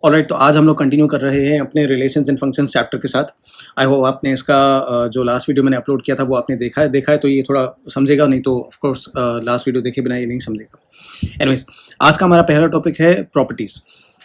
Alright, तो आज हम लोग कंटिन्यू कर रहे हैं अपने रिलेशंस एंड फंक्शंस चैप्टर के साथ। आई होप आपने इसका जो लास्ट वीडियो मैंने अपलोड किया था वो आपने देखा है तो ये थोड़ा समझेगा, नहीं तो ऑफ कोर्स लास्ट वीडियो देखे बिना ये नहीं समझेगा। एनीवेज, आज का हमारा पहला टॉपिक है प्रॉपर्टीज़।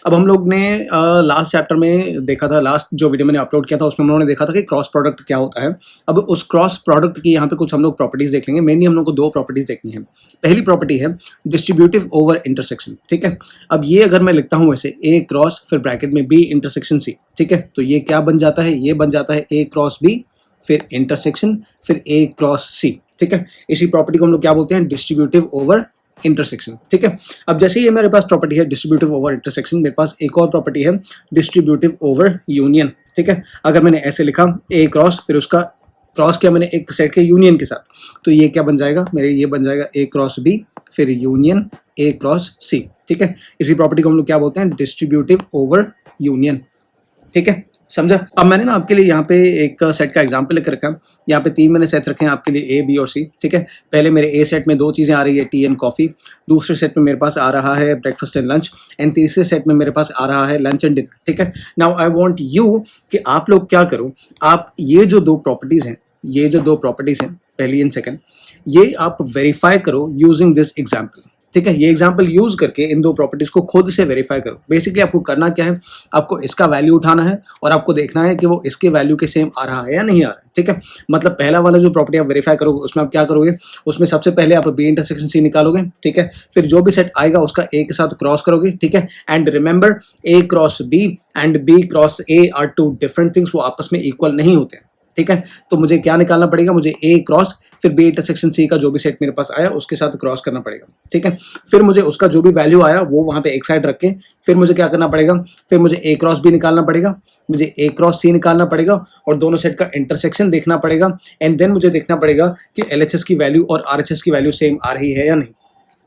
अब हम लोग ने लास्ट चैप्टर में देखा था, लास्ट जो वीडियो मैंने अपलोड किया था उसमें हम लोगों ने देखा था कि क्रॉस प्रोडक्ट क्या होता है। अब उस क्रॉस प्रोडक्ट की यहाँ पे कुछ हम लोग प्रॉपर्टीज़ देख लेंगे। मेनली हम लोग को दो प्रॉपर्टीज़ देखनी है। पहली प्रॉपर्टी है डिस्ट्रीब्यूटिव ओवर इंटरसेक्शन, ठीक है। अब ये अगर मैं लिखता हूँ वैसे ए क्रॉस फिर ब्रैकेट में बी इंटरसेक्शन सी, ठीक है, तो ये क्या बन जाता है, ये बन जाता है ए क्रॉस बी फिर इंटरसेक्शन फिर ए क्रॉस सी, ठीक है। इसी प्रॉपर्टी को हम लोग क्या बोलते हैं, डिस्ट्रीब्यूटिव ओवर इंटरसेक्शन, ठीक है। अब जैसे ये मेरे पास प्रॉपर्टी है डिस्ट्रीब्यूटिव ओवर इंटरसेक्शन, मेरे पास एक और प्रॉपर्टी है डिस्ट्रीब्यूटिव ओवर यूनियन, ठीक है। अगर मैंने ऐसे लिखा ए क्रॉस फिर उसका क्रॉस किया मैंने एक सेट के यूनियन के साथ, तो ये क्या बन जाएगा मेरे, ये बन जाएगा ए क्रॉस बी फिर यूनियन ए क्रॉस सी, ठीक है। इसी प्रॉपर्टी को हम लोग क्या बोलते हैं, डिस्ट्रीब्यूटिव ओवर यूनियन, ठीक है। समझा। अब मैंने ना आपके लिए यहाँ पे एक सेट का एग्जांपल लेकर रखा है। यहाँ पे तीन मैंने सेट रखे हैं आपके लिए, ए बी और सी, ठीक है। पहले मेरे ए सेट में दो चीज़ें आ रही है, टी एंड कॉफ़ी। दूसरे सेट में मेरे पास आ रहा है ब्रेकफास्ट एंड लंच, एंड तीसरे सेट में मेरे पास आ रहा है लंच एंड डिनर, ठीक है। नाउ आई वांट यू कि आप लोग क्या करो, आप ये जो दो प्रॉपर्टीज़ हैं, पहली एंड सेकेंड, ये आप वेरीफाई करो यूजिंग दिस एग्जाम्पल, ठीक है। ये एग्जाम्पल यूज करके इन दो प्रॉपर्टीज को खुद से वेरीफाई करो। बेसिकली आपको करना क्या है, आपको इसका वैल्यू उठाना है और आपको देखना है कि वो इसके वैल्यू के सेम आ रहा है या नहीं आ रहा है, ठीक है। मतलब पहला वाला जो प्रॉपर्टी आप वेरीफाई करोगे उसमें आप क्या करोगे, उसमें सबसे पहले आप बी इंटरसेक्शन सी निकालोगे, ठीक है। फिर जो भी सेट आएगा उसका ए के साथ क्रॉस करोगे, ठीक है। And remember, A cross B and B cross A are two different things, वो आपस में इक्वल नहीं होते, ठीक है। तो मुझे क्या निकालना पड़ेगा, मुझे ए क्रॉस फिर बी इंटरसेक्शन सी का जो भी सेट मेरे पास आया उसके साथ क्रॉस करना पड़ेगा, ठीक है। फिर मुझे उसका जो भी वैल्यू आया वो वहां पे एक साइड रख के फिर मुझे क्या करना पड़ेगा, फिर मुझे ए क्रॉस बी निकालना पड़ेगा, मुझे ए क्रॉस सी निकालना पड़ेगा और दोनों सेट का इंटरसेक्शन देखना पड़ेगा। एंड देन मुझे देखना पड़ेगा कि एलएचएस की वैल्यू और आरएचएस की वैल्यू सेम आ रही है या नहीं,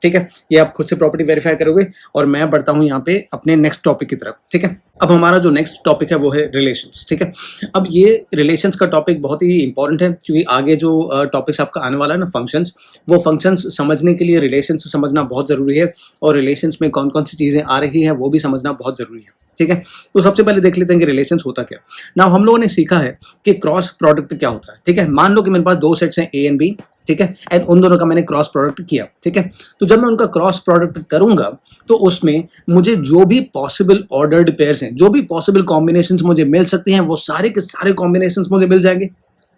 ठीक है। ये आप खुद से प्रॉपर्टी वेरीफाई करोगे और मैं बढ़ता हूं यहाँ पे अपने नेक्स्ट टॉपिक की तरफ, ठीक है। अब हमारा जो नेक्स्ट टॉपिक है वो है रिलेशंस, ठीक है। अब ये रिलेशंस का टॉपिक बहुत ही इंपॉर्टेंट है क्योंकि आगे जो टॉपिक्स आपका आने वाला है ना फंक्शंस, वो फंक्शंस समझने के लिए रिलेशंस समझना बहुत ज़रूरी है और रिलेशंस में कौन कौन सी चीज़ें आ रही हैं वो भी समझना बहुत ज़रूरी है, ठीक है। तो सबसे पहले देख लेते हैं कि रिलेशंस होता क्या। नाउ हम लोगों ने सीखा है कि क्रॉस प्रोडक्ट क्या होता है, ठीक है। मान लो कि मेरे पास दो सेट्स हैं ए एंड बी, ठीक है, एंड उन दोनों का मैंने क्रॉस प्रोडक्ट किया, ठीक है। तो जब मैं उनका क्रॉस प्रोडक्ट करूंगा तो उसमें मुझे जो भी पॉसिबल ऑर्डर्ड पेयर्स हैं, जो भी पॉसिबल कॉम्बिनेशंस मुझे मिल सकती हैं, वो सारे के सारे कॉम्बिनेशंस मुझे मिल जाएंगे,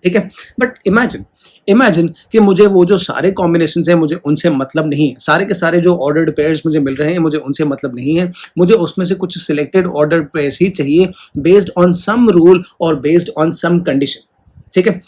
ठीक है। बट इमेजिन कि मुझे वो जो सारे कॉम्बिनेशंस हैं मुझे उनसे मतलब नहीं है, सारे के सारे जो ऑर्डर्ड पेयर्स मुझे मिल रहे हैं मुझे उनसे मतलब नहीं है, मुझे उसमें से कुछ सिलेक्टेड ऑर्डर्ड पेयर्स ही चाहिए बेस्ड ऑन सम रूल और बेस्ड ऑन सम कंडीशन, ठीक है।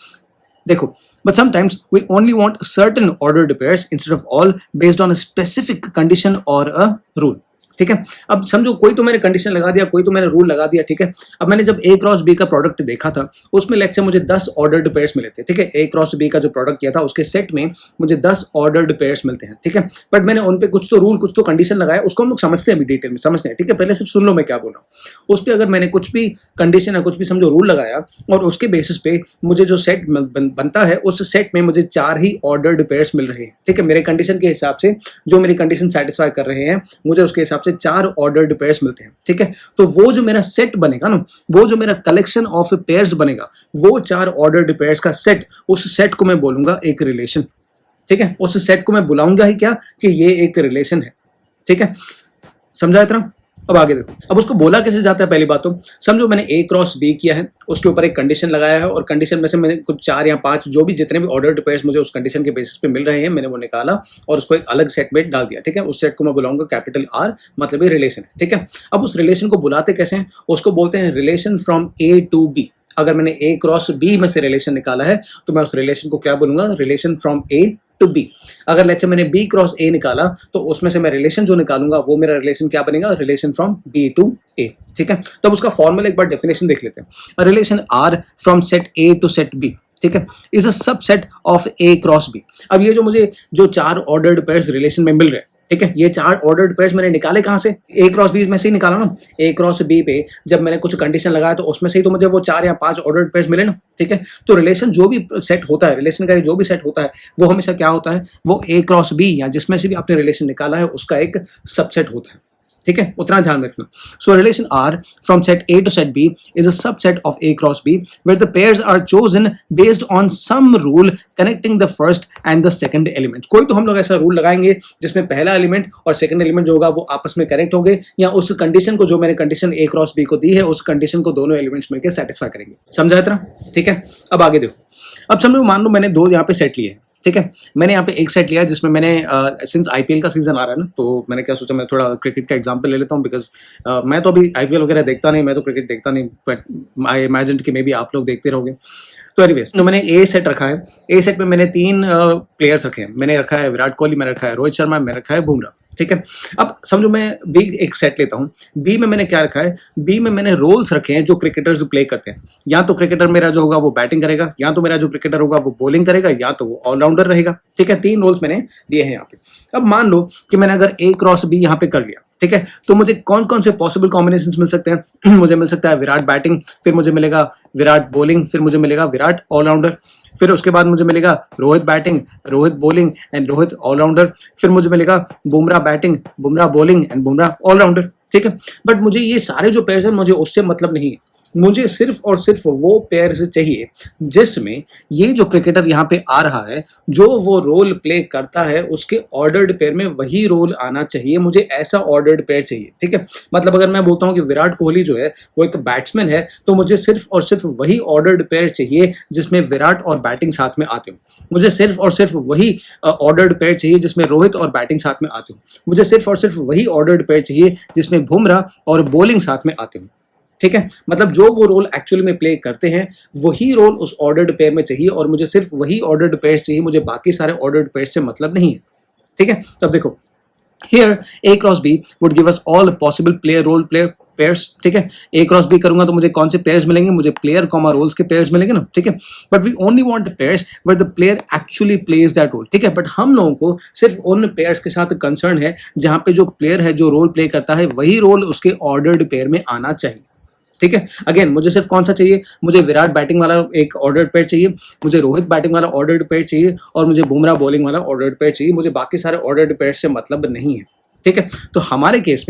देखो, but sometimes we only want certain ordered pairs instead of all based on a specific condition or a rule, ठीक है। अब समझो कोई तो मैंने कंडीशन लगा दिया, कोई तो मैंने रूल लगा दिया, ठीक है। अब मैंने जब ए क्रॉस बी का प्रोडक्ट देखा था उसमें लेट्स से मुझे 10 ऑर्डर्ड पेयर्स मिले थे, ठीक है। ए क्रॉस बी का जो प्रोडक्ट किया था उसके सेट में मुझे 10 ऑर्डर्ड पेयर्स मिलते हैं, ठीक है। बट मैंने उन पे कुछ तो रूल कुछ तो कंडीशन लगाया, उसको हम लोग समझते हैं अभी डिटेल में समझते हैं, ठीक है। पहले सिर्फ सुन लो मैं क्या बोल रहा हूँ। उस पर अगर मैंने कुछ भी कंडीशन या कुछ भी समझो रूल लगाया और उसके बेसिस पे मुझे जो सेट बनता है उस सेट में मुझे 4 ही ऑर्डर्ड पेयर्स मिल रहे हैं, ठीक है। मेरे कंडीशन के हिसाब से जो मेरी कंडीशन सेटिस्फाई कर रहे हैं मुझे उसके हिसाब से 4 ऑर्डर्ड पेयर्स मिलते हैं, ठीक है। तो वो जो मेरा सेट बनेगा ना, वो जो मेरा कलेक्शन ऑफ पेयर्स बनेगा, वो 4 ऑर्डर्ड पेयर्स का सेट, उस सेट को मैं बोलूंगा एक रिलेशन, ठीक है। उस सेट को मैं बुलाऊंगा ही क्या कि ये एक रिलेशन है, ठीक है। समझा इतना। अब आगे देखो, अब उसको बोला कैसे जाता है। पहली बात तो समझो मैंने ए क्रॉस बी किया है, उसके ऊपर एक कंडीशन लगाया है और कंडीशन में से मैंने कुछ 4 या 5 जो भी जितने भी ऑर्डर्ड पेयर्स मुझे उस कंडीशन के बेसिस पे मिल रहे हैं मैंने वो निकाला और उसको एक अलग सेट में डाल दिया, ठीक है। उस सेट को मैं बुलाऊंगा कैपिटल आर, मतलब ये रिलेशन है, ठीक है। अब उस रिलेशन को बुलाते कैसे हैं, उसको बोलते हैं relation from A to B. अगर मैंने ए क्रॉस बी में से रिलेशन निकाला है तो मैं उस रिलेशन को क्या बोलूंगा, relation from A to B. अगर लेट्स से मैंने बी क्रॉस ए निकाला तो उसमें से मैं रिलेशन जो निकालूंगा वो मेरा रिलेशन क्या बनेगा, relation from B to A, ठीक है। तो अब उसका फॉर्मूला एक बार डेफिनेशन देख लेते हैं। Relation R from set A to set B, ठीक है, is a subset of A cross B. अब ये जो मुझे जो 4 ऑर्डर्ड पेयर्स रिलेशन में मिल रहे हैं, ठीक है, ये 4 ऑर्डर्ड पेयर्स मैंने निकाले कहां से, ए क्रॉस बी में से ही निकाला ना। ए क्रॉस बी पे जब मैंने कुछ कंडीशन लगाया तो उसमें से ही तो मुझे वो 4 या 5 ऑर्डर्ड पेयर्स मिले ना, ठीक है। तो रिलेशन जो भी सेट होता है, रिलेशन का जो भी सेट होता है वो हमेशा क्या होता है, वो ए क्रॉस बी या जिसमें से भी आपने रिलेशन निकाला है उसका एक सबसेट होता है, ठीक है, उतना ध्यान में रखना। So relation R from set A to set B is a subset of A cross B where the pairs are chosen based on some rule connecting the first and the second element. कोई तो हम लोग ऐसा rule लगाएंगे जिसमें पहला element और second element जो होगा वो आपस में कनेक्ट होंगे, या उस कंडीशन को जो मैंने कंडीशन ए क्रॉस बी को दी है उस कंडीशन को दोनों एलिमेंट्स मिलकर सेटिस्फाई करेंगे। समझा इतना? ठीक है, अब आगे देखो। अब समझो मान लो मैंने दो यहाँ पे सेट लिए हैं, ठीक है। मैंने यहाँ पे एक सेट लिया जिसमें मैंने सिंस आईपीएल का सीजन आ रहा है ना, तो मैंने क्या सोचा मैं थोड़ा क्रिकेट का एग्जांपल ले लेता हूँ, बिकॉज मैं तो अभी आईपीएल वगैरह देखता नहीं, मैं तो क्रिकेट देखता नहीं, बट आई इमेजिन कि मे बी आप लोग देखते रहोगे। तो एनीवेज, तो मैंने ए सेट रखा है। ए सेट में मैंने 3 प्लेयर्स रखे हैं। मैंने रखा है विराट कोहली, मैंने रखा है रोहित शर्मा, मैंने रखा है बुमराह, ठीक है। अब समझो मैं बी एक सेट लेता हूँ। बी में मैंने क्या रखा है? बी में मैंने रोल्स रखे हैं जो क्रिकेटर्स प्ले करते हैं। या तो क्रिकेटर मेरा जो होगा वो बैटिंग करेगा, या तो मेरा जो क्रिकेटर होगा वो बॉलिंग करेगा, या तो वो ऑलराउंडर रहेगा, ठीक है। 3 रोल्स मैंने दिए हैं यहाँ पे। अब मान लो कि मैंने अगर ए क्रॉस बी यहाँ पे कर लिया, ठीक है, तो मुझे कौन कौन से पॉसिबल कॉम्बिनेशंस मिल सकते हैं? मुझे मिल सकता है विराट बैटिंग, फिर मुझे मिलेगा विराट बॉलिंग, फिर मुझे मिलेगा विराट ऑलराउंडर, फिर उसके बाद मुझे मिलेगा Rohit batting, Rohit bowling and Rohit all-rounder, फिर मुझे मिलेगा Bumrah batting, Bumrah bowling and Bumrah all-rounder, ठीक है। बट मुझे ये सारे जो पेयर्स हैं मुझे उससे मतलब नहीं है। मुझे सिर्फ और सिर्फ वो पेयर्स चाहिए जिसमें ये जो क्रिकेटर यहाँ पे आ रहा है जो वो रोल प्ले करता है उसके ऑर्डर्ड पेयर में वही रोल आना चाहिए। मुझे ऐसा ऑर्डर्ड पेयर चाहिए, ठीक है। मतलब अगर मैं बोलता हूँ कि विराट कोहली जो है वो एक बैट्समैन है, तो मुझे सिर्फ और सिर्फ वही ऑर्डर्ड पेयर चाहिए जिसमें विराट और बैटिंग साथ में आते हो। मुझे सिर्फ और सिर्फ वही ऑर्डर्ड पेयर चाहिए जिसमें रोहित और बैटिंग साथ में आते हो। मुझे सिर्फ और सिर्फ वही ऑर्डर्ड पेयर चाहिए जिसमें बुमराह और बॉलिंग साथ में आते हो, ठीक है। मतलब जो वो रोल एक्चुअली में प्ले करते हैं वही रोल उस ऑर्डर्ड पेयर में चाहिए, और मुझे सिर्फ वही ऑर्डर्ड पेयर चाहिए, मुझे बाकी सारे ऑर्डर्ड पेयर से मतलब नहीं है, ठीक है। तो अब देखो, here A cross B would give us all possible player role player pairs, ठीक है। ए क्रॉस बी करूंगा तो मुझे कौन से पेयर्स मिलेंगे? मुझे प्लेयर कॉमा रोल्स के पेयर्स मिलेंगे ना, ठीक है। But we only want pairs where the player actually plays that role, ठीक है। बट हम लोगों को सिर्फ उन पेयर्स के साथ कंसर्न है जहां पे जो प्लेयर है जो रोल प्ले करता है वही रोल उसके ऑर्डर्ड पेयर में आना चाहिए, ठीक है। अगेन मुझे सिर्फ कौन सा चाहिए? मुझे विराट बैटिंग वाला एक ऑर्डर्ड पेयर चाहिए, मुझे रोहित बैटिंग वाला ऑर्डर्ड पेयर चाहिए, और मुझे बुमराह बॉलिंग वाला ऑर्डर्ड पेयर चाहिए। मुझे बाकी सारे ऑर्डर्ड पेयर से मतलब नहीं है, ठीक है। तो हमारे केस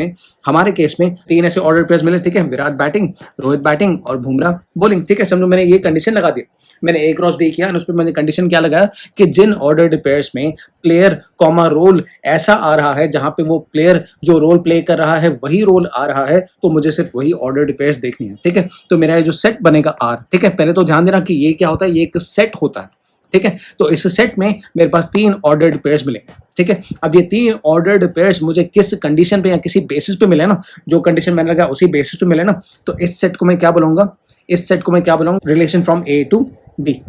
में 3 ऐसे ऑर्डर पेयर्स मिले, ठीक है। विराट बैटिंग, रोहित बैटिंग और बुमराह बॉलिंग, ठीक है। समझो मैंने ये कंडीशन लगा दी। मैंने ए क्रॉस बी किया और उस पर मैंने कंडीशन क्या लगाया कि जिन ऑर्डर्ड पेयर्स में प्लेयर कॉमा रोल ऐसा आ रहा है जहां पे वो प्लेयर जो रोल प्ले कर रहा है वही रोल आ रहा है, तो मुझे सिर्फ वही ऑर्डर्ड पेयर्स देखनी है, ठीक है। तो मेरा ये जो सेट बनेगा आर, ठीक है। पहले तो ध्यान देना कि ये क्या होता है, ये एक सेट होता है, ठीक है। तो इस सेट में मेरे पास 3 ऑर्डर्ड पेयर्स मिलेंगे, ठीक है। अब ये 3 ऑर्डर्ड पेयर्स मुझे किस कंडीशन पे या किसी बेसिस पे मिले ना, जो कंडीशन मैंने लगा उसी बेसिस पे मिले ना, तो इस सेट को मैं क्या बुलाऊंगा? इस सेट को मैं क्या बुलाऊंगा? Relation from A to B.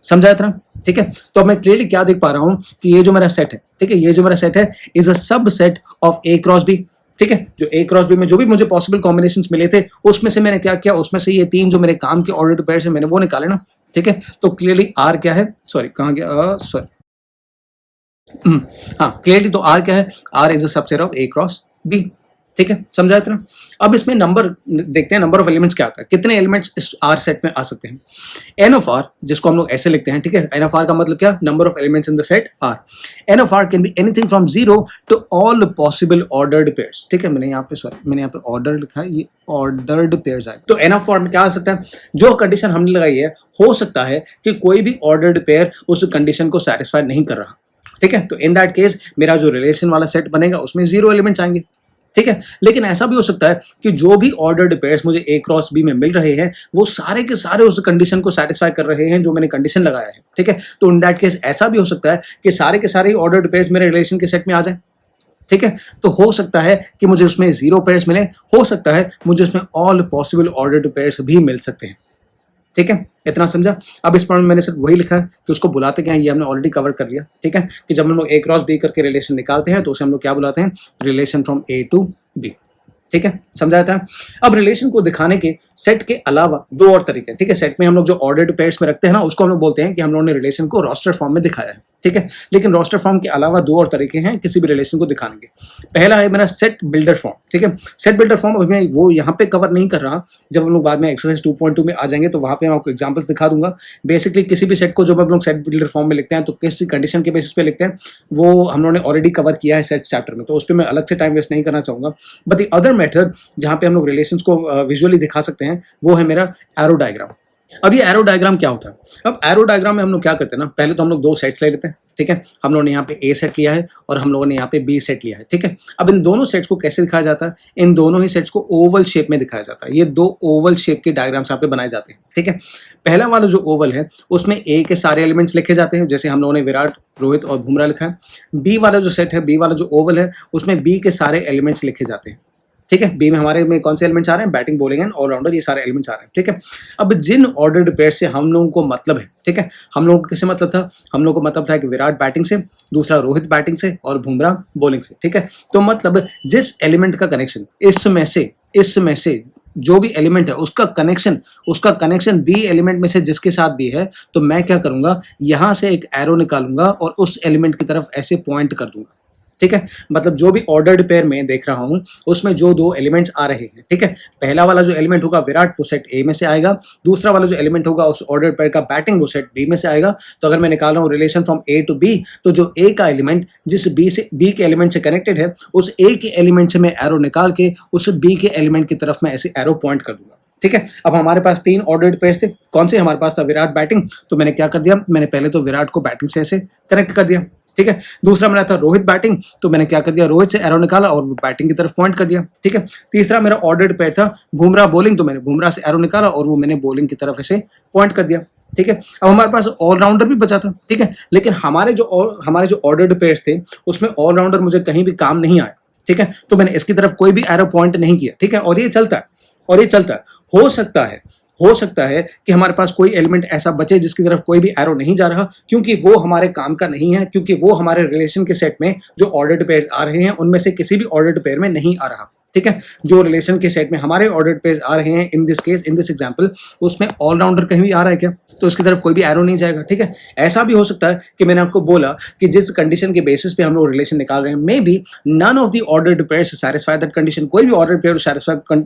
समझा इतना? ठीक है। तो अब मैं क्लियरली क्या देख पा रहा हूं कि ये जो मेरा सेट है, ठीक है, ये जो मेरा सेट है is a subset of A cross B, ठीक है। जो ए क्रॉस बी में जो भी मुझे पॉसिबल कॉम्बिनेशंस मिले थे उसमें से मैंने क्या किया, उसमें से ये 3 जो मेरे काम के ऑर्डर्ड पेयर्स हैं मैंने वो निकाले ना, ठीक है। तो क्लियरली आर क्या है, सॉरी कहां गया, सॉरी हाँ क्लियरली तो आर क्या है, R is a subset of A cross B, ठीक है। समझा इतना? अब इसमें नंबर देखते हैं, नंबर ऑफ एलिमेंट्स क्या आता है, कितने एलिमेंट्स इस आर सेट में आ सकते हैं। एन ऑफ आर, जिसको हम लोग ऐसे लिखते हैं, ठीक है। एन ऑफ आर का मतलब क्या? Number of elements in the set R. N of R can be anything from 0 to all possible ordered pairs, ठीक है। मैंने यहाँ पे ऑर्डर लिखा है, ये ऑर्डर्ड पेयर्स आए। तो एन ऑफ आर में क्या आ सकता है? जो कंडीशन हमने लगाई है, हो सकता है कि कोई भी ऑर्डर्ड पेयर उस कंडीशन को सेटिस्फाई नहीं कर रहा, ठीक है। तो इन दैट केस मेरा जो रिलेशन वाला सेट बनेगा उसमें 0 एलिमेंट्स आएंगे, ठीक है। लेकिन ऐसा भी हो सकता है कि जो भी ऑर्डर्ड पेयर्स मुझे ए क्रॉस बी में मिल रहे हैं वो सारे के सारे उस कंडीशन को सेटिस्फाई कर रहे हैं जो मैंने कंडीशन लगाया है, ठीक है। तो इन दैट केस ऐसा भी हो सकता है कि सारे के सारे ऑर्डर्ड पेयर्स मेरे रिलेशन के सेट में आ जाए, ठीक है। तो हो सकता है कि मुझे उसमें 0 पेयर्स मिले, हो सकता है मुझे उसमें ऑल पॉसिबल ऑर्डर्ड पेयर्स भी मिल सकते हैं, ठीक है। इतना समझा? अब इस पॉइंट में मैंने सिर्फ वही लिखा है कि उसको बुलाते क्या है, ये हमने ऑलरेडी कवर कर लिया, ठीक है। कि जब हम लोग ए क्रॉस बी करके रिलेशन निकालते हैं तो उसे हम लोग क्या बुलाते हैं? Relation from A to B, ठीक है। समझा था? अब रिलेशन को दिखाने के सेट के अलावा 2 और तरीके, ठीक है। सेट में हम लोग जो ऑर्डर्ड पेयर्स में रखते हैं ना उसको हम लोग बोलते हैं कि हम लोगों ने रिलेशन को रोस्टर फॉर्म में दिखाया है, ठीक है। लेकिन रोस्टर फॉर्म के अलावा दो और तरीके हैं किसी भी रिलेशन को दिखाने के। पहला है मेरा सेट बिल्डर फॉर्म, ठीक है। सेट बिल्डर फॉर्म अभी मैं वो यहाँ पे कवर नहीं कर रहा, जब हम लोग बाद में एक्सरसाइज 2.2 में आ जाएंगे तो वहाँ पे मैं आपको एग्जांपल्स दिखा दूंगा। बेसिकली किसी भी सेट को जब हम लोग सेट बिल्डर फॉर्म में लिखते हैं तो किस कंडीशन के बेसिस पे लिखते हैं वो हम लोगों ने ऑलरेडी कवर किया है सेट चैप्टर में, तो उस पर मैं अलग से टाइम वेस्ट नहीं करना चाहूँगा। बट द अदर मेथड जहाँ पे हम लोग रिलेशंस को विजुअली दिखा सकते हैं वो है मेरा एरो डायग्राम। अब ये एरो डायग्राम क्या होता है? अब एरो डायग्राम में हम लोग क्या करते हैं ना, पहले तो हम लोग दो सेट्स ले लेते हैं, ठीक है। हम लोगों ने यहाँ पे ए सेट लिया है और हम लोगों ने यहाँ पे बी सेट लिया है, ठीक है। अब इन दोनों सेट्स को कैसे दिखाया जाता है? इन दोनों ही सेट्स को ओवल शेप में दिखाया जाता है। ये दो ओवल शेप के डायग्राम्स यहाँ पे बनाए जाते हैं, ठीक है। पहला वाला जो ओवल है उसमें ए के सारे एलिमेंट्स लिखे जाते हैं, जैसे हम लोगों ने विराट, रोहित और बुमराह लिखा है। बी वाला जो सेट है, बी वाला जो ओवल है, उसमें बी के सारे एलिमेंट्स लिखे जाते हैं, ठीक है। बी में हमारे में कौन से एलिमेंट्स आ रहे हैं? बैटिंग, बॉलिंग एंड ऑलराउंडर, ये सारे एलिमेंट्स आ रहे हैं, ठीक है। अब जिन ऑर्डर्ड पेयर से हम लोगों को मतलब है, ठीक है, हम लोगों को किससे मतलब था? हम लोगों को मतलब था कि विराट बैटिंग से, दूसरा रोहित बैटिंग से और बुमराह बॉलिंग से, ठीक है। तो मतलब जिस एलिमेंट का कनेक्शन इसमें से जो भी एलिमेंट है उसका कनेक्शन बी एलिमेंट में से जिसके साथ भी है, तो मैं क्या करूंगा, यहां से एक एरो निकालूंगा और उस एलिमेंट की तरफ ऐसे पॉइंट कर दूंगा, ठीक है। मतलब जो भी ऑर्डर्ड पेयर में देख रहा हूं उसमें जो दो एलिमेंट्स आ रहे हैं, ठीक है। पहला वाला जो एलिमेंट होगा विराट, वो सेट ए में से आएगा। दूसरा वाला जो एलिमेंट होगा उस ऑर्डर्ड पेयर का बैटिंग, वो सेट बी में से आएगा। तो अगर मैं निकाल रहा हूं relation from A to B, तो जो ए का एलिमेंट जिस बी के एलिमेंट से कनेक्टेड है, उस ए के एलिमेंट से मैं एरो निकाल के उस बी के एलिमेंट की तरफ मैं ऐसे एरो पॉइंट कर दूंगा, ठीक है। अब हमारे पास तीन ऑर्डर्ड पेयर्स थे, कौन से? हमारे पास था विराट बैटिंग, तो मैंने क्या कर दिया, मैंने पहले तो विराट को बैटिंग से ऐसे कनेक्ट कर दिया, ठीक है। दूसरा मेरा था रोहित बैटिंग, तो मैंने क्या कर दिया, रोहित से एरो निकाला और वो बैटिंग की तरफ पॉइंट कर दिया, ठीक है। तीसरा मेरा ऑर्डर्ड पेयर था बुमराह बॉलिंग, तो मैंने बुमराह से एरो निकाला और वो मैंने बॉलिंग की तरफ ऐसे पॉइंट कर दिया, ठीक है। अब हमारे पास ऑलराउंडर भी बचा था, ठीक है, लेकिन हमारे जो ऑर्डर्ड पेयर्स थे उसमें ऑलराउंडर मुझे कहीं भी काम नहीं आया, ठीक है। तो मैंने इसकी तरफ कोई भी एरो पॉइंट नहीं किया, ठीक है। और ये चलता है। हो सकता है कि हमारे पास कोई एलिमेंट ऐसा बचे जिसकी तरफ कोई भी एरो नहीं जा रहा, क्योंकि वो हमारे काम का नहीं है, क्योंकि वो हमारे रिलेशन के सेट में जो ऑर्डर्ड पेयर आ रहे हैं उनमें से किसी भी ऑर्डर्ड पेयर में नहीं आ रहा, ठीक है। जो रिलेशन के सेट में हमारे ऑर्डर्ड पेयर आ रहे हैं, इन दिस एग्जांपल, उसमें ऑलराउंडर कहीं भी आ रहा है क्या? तो उसकी तरफ कोई भी एरो नहीं जाएगा, ठीक है। ऐसा भी हो सकता है कि मैंने आपको बोला कि जिस कंडीशन के बेसिस पे हम लोग रिलेशन निकाल रहे हैं, may be none of the ordered pairs satisfy that condition, कोई भी ऑर्डर्ड पेयर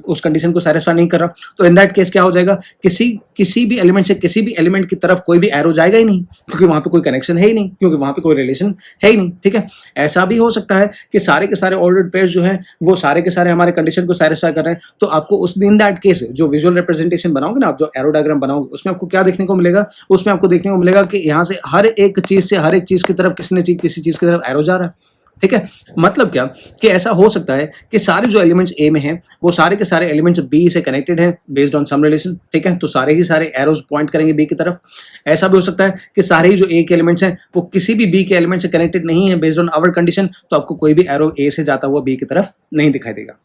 उस कंडीशन को सैटिस्फाई नहीं कर रहा, तो इन दैट केस क्या हो जाएगा, किसी भी एलिमेंट से किसी भी एलिमेंट की तरफ कोई भी एरो जाएगा ही नहीं, क्योंकि वहां पे कोई कनेक्शन है ही नहीं, क्योंकि वहां पे कोई रिलेशन है ही नहीं, ठीक है। ऐसा भी हो सकता है कि सारे के सारे ऑर्डर्ड पेयर्स जो हैं वो सारे के सारे हमारे कंडीशन को सैटिस्फाई कर रहे हैं, तो आपको उस इन दैट केस जो विजुअल रिप्रेजेंटेशन बनाओगे ना, आप जो एरो डायग्राम बनाओगे, उसमें आपको क्या देखने को मिलेगा? उसमें आपको देखने को मिलेगा कि यहाँ से हर एक चीज की तरफ किसी चीज की तरफ एरो जा रहा है, ठीक है। मतलब क्या कि ऐसा हो सकता है कि सारे जो एलिमेंट्स ए में हैं वो सारे के सारे एलिमेंट्स बी से कनेक्टेड हैं बेस्ड ऑन सम रिलेशन, ठीक है। तो सारे ही सारे एरोज पॉइंट करेंगे बी की तरफ। ऐसा भी हो सकता है कि सारे ही जो ए के एलिमेंट्स हैं वो किसी भी बी के एलिमेंट से कनेक्टेड नहीं है बेस्ड ऑन आवर कंडीशन, तो आपको कोई भी एरो ए से जाता हुआ बी की तरफ नहीं दिखाई देगा,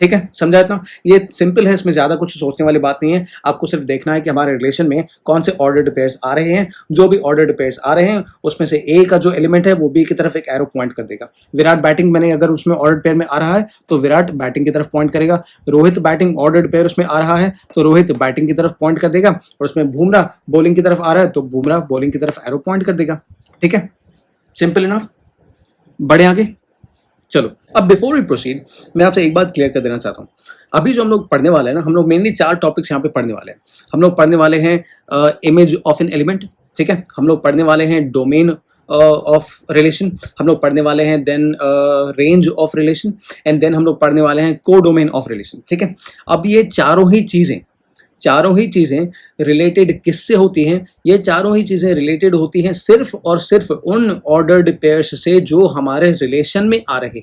ठीक है। समझा इतना? ये सिंपल है, इसमें ज्यादा कुछ सोचने वाली बात नहीं है। आपको सिर्फ देखना है कि हमारे रिलेशन में कौन से ऑर्डर्ड पेयर्स आ रहे हैं। जो भी ऑर्डर्ड पेयर्स आ रहे हैं उसमें से ए का जो एलिमेंट है वो बी की तरफ एक एरो पॉइंट कर देगा। विराट बैटिंग मैंने अगर उसमें ऑर्डर्ड पेयर में आ रहा है तो विराट बैटिंग की तरफ पॉइंट करेगा। रोहित बैटिंग ऑर्डर्ड पेयर उसमें आ रहा है तो रोहित बैटिंग की तरफ पॉइंट कर देगा, और उसमें बुमराह बॉलिंग की तरफ आ रहा है तो बुमराह बॉलिंग की तरफ एरो पॉइंट कर देगा, ठीक है। Simple enough. बढ़े आगे, चलो। अब बिफोर वी प्रोसीड मैं आपसे एक बात क्लियर कर देना चाहता हूँ। अभी जो हम लोग पढ़ने वाले हैं ना, हम लोग मेनली 4 टॉपिक्स यहाँ पे पढ़ने वाले हैं। हम लोग पढ़ने वाले हैं इमेज ऑफ एन एलिमेंट, ठीक है। हम लोग पढ़ने वाले हैं डोमेन ऑफ रिलेशन, हम लोग पढ़ने वाले हैं then range of relation, and then हम लोग पढ़ने वाले हैं को डोमेन ऑफ रिलेशन, ठीक है। अब ये चारों ही चीजें रिलेटेड किससे होती हैं? ये चारों ही चीजें रिलेटेड होती हैं सिर्फ और सिर्फ उन ऑर्डर्ड पेयर्स से जो हमारे रिलेशन में आ रहे हैं,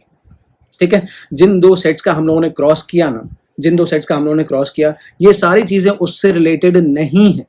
ठीक है। जिन दो सेट्स का हम लोगों ने क्रॉस किया, ये सारी चीजें उससे रिलेटेड नहीं है,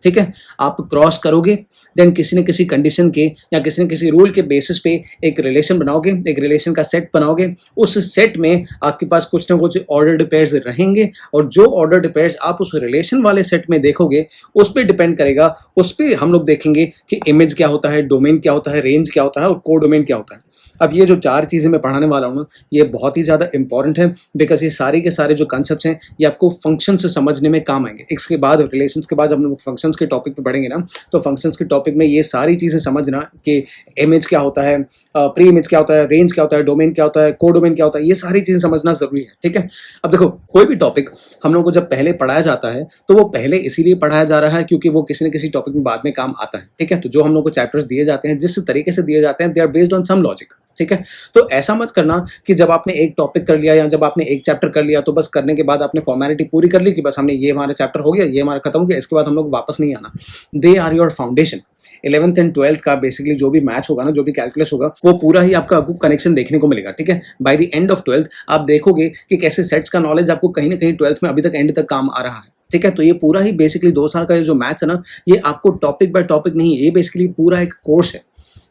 ठीक है। आप क्रॉस करोगे देन किसी न किसी कंडीशन के या किसी न किसी रूल के बेसिस पे एक रिलेशन बनाओगे, एक रिलेशन का सेट बनाओगे। उस सेट में आपके पास कुछ ना कुछ ऑर्डर्ड पेयर्स रहेंगे, और जो ऑर्डर्ड पेयर्स आप उस रिलेशन वाले सेट में देखोगे उस पर डिपेंड करेगा। उस पर हम लोग देखेंगे कि इमेज क्या होता है, डोमेन क्या होता है, रेंज क्या होता है और को डोमेन क्या होता है। अब ये जो 4 चीज़ें मैं पढ़ाने वाला हूँ ना, ये बहुत ही ज़्यादा इंपॉर्टेंट है बिकॉज़ ये सारे के सारे जो कॉन्सेप्ट्स हैं, ये आपको फंक्शन से समझने में काम आएँगे। इसके बाद रिलेशंस के बाद जब हम लोग फंक्शंस के टॉपिक पे बढ़ेंगे ना, तो फंक्शंस के टॉपिक में ये सारी चीज़ें समझना कि इमेज क्या होता है, प्री इमेज क्या होता है, रेंज क्या होता है, डोमेन क्या होता है, कोडोमेन क्या होता है, ये सारी चीज़ें समझना ज़रूरी है, ठीक है? अब देखो, कोई भी टॉपिक हम लोग को जब पहले पढ़ाया जाता है, तो वो पहले इसीलिए पढ़ाया जा रहा है क्योंकि वो किसी न किसी टॉपिक में बाद में काम आता है, ठीक है? तो जो हम लोग को चैप्टर्स दिए जाते हैं, जिस तरीके से दिए जाते हैं, they are based on some logic, ठीक है? तो ऐसा मत करना कि जब आपने एक टॉपिक कर लिया या जब आपने एक चैप्टर कर लिया, तो बस करने के बाद आपने फॉर्मेलिटी पूरी कर ली कि बस हमने ये हमारा चैप्टर हो गया, ये हमारा खत्म हो गया, इसके बाद हम लोग वापस नहीं आना। They are your foundation. 11th and 12th का बेसिकली जो भी मैथ्स होगा ना, जो भी कैलकुलस होगा, वो पूरा ही आपका कनेक्शन देखने को मिलेगा, ठीक है? By the end of 12th आप देखोगे कि कैसे सेट्स का नॉलेज आपको कहीं ना कहीं 12th में अभी तक एंड तक काम आ रहा है, ठीक है? तो ये पूरा ही बेसिकली 2 साल का ये जो मैथ्स है ना, ये आपको टॉपिक बाय टॉपिक नहीं, ये बेसिकली पूरा एक कोर्स है।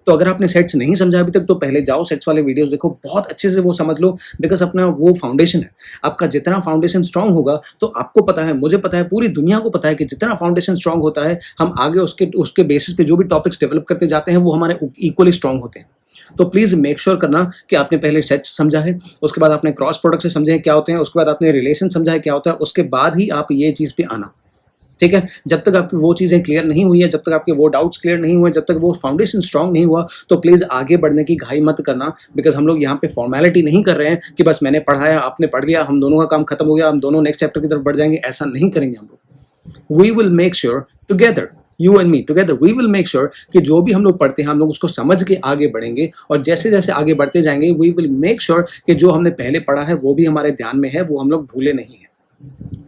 तो अगर आपने सेट्स नहीं समझा अभी तक, तो पहले जाओ सेट्स वाले वीडियोस देखो, बहुत अच्छे से वो समझ लो बिकॉज अपना वो फाउंडेशन है। आपका जितना फाउंडेशन स्ट्रांग होगा, तो आपको पता है, मुझे पता है, पूरी दुनिया को पता है कि जितना फाउंडेशन स्ट्रांग होता है, हम आगे उसके उसके बेसिस पे जो भी टॉपिक्स डेवलप करते जाते हैं, वो हमारे इक्वली स्ट्रांग होते हैं। तो प्लीज मेक श्योर करना कि आपने पहले सेट्स समझा है, उसके बाद आपने क्रॉस प्रोडक्ट से समझे हैं क्या होते हैं, उसके बाद आपने रिलेशन समझा है क्या होता है, उसके बाद ही आप ये चीज़ पे आना, ठीक है? जब तक आपकी वो चीज़ें क्लियर नहीं हुई है, जब तक आपके वो डाउट्स क्लियर नहीं हुए, जब तक वो फाउंडेशन स्ट्रांग नहीं हुआ, तो प्लीज़ आगे बढ़ने की घाई मत करना बिकॉज हम लोग यहाँ पे फॉर्मेलिटी नहीं कर रहे हैं कि बस मैंने पढ़ाया, आपने पढ़ लिया, हम दोनों का काम खत्म हो गया, हम दोनों नेक्स्ट चैप्टर की तरफ बढ़ जाएंगे। ऐसा नहीं करेंगे हम लोग। We will make sure together, you and me together, we will make sure कि जो भी हम लोग पढ़ते हैं, हम लोग उसको समझ के आगे बढ़ेंगे, और जैसे जैसे आगे बढ़ते जाएंगे, वी विल मेक श्योर कि जो हमने पहले पढ़ा है वो भी हमारे ध्यान में है, वो हम लोग भूले नहीं है,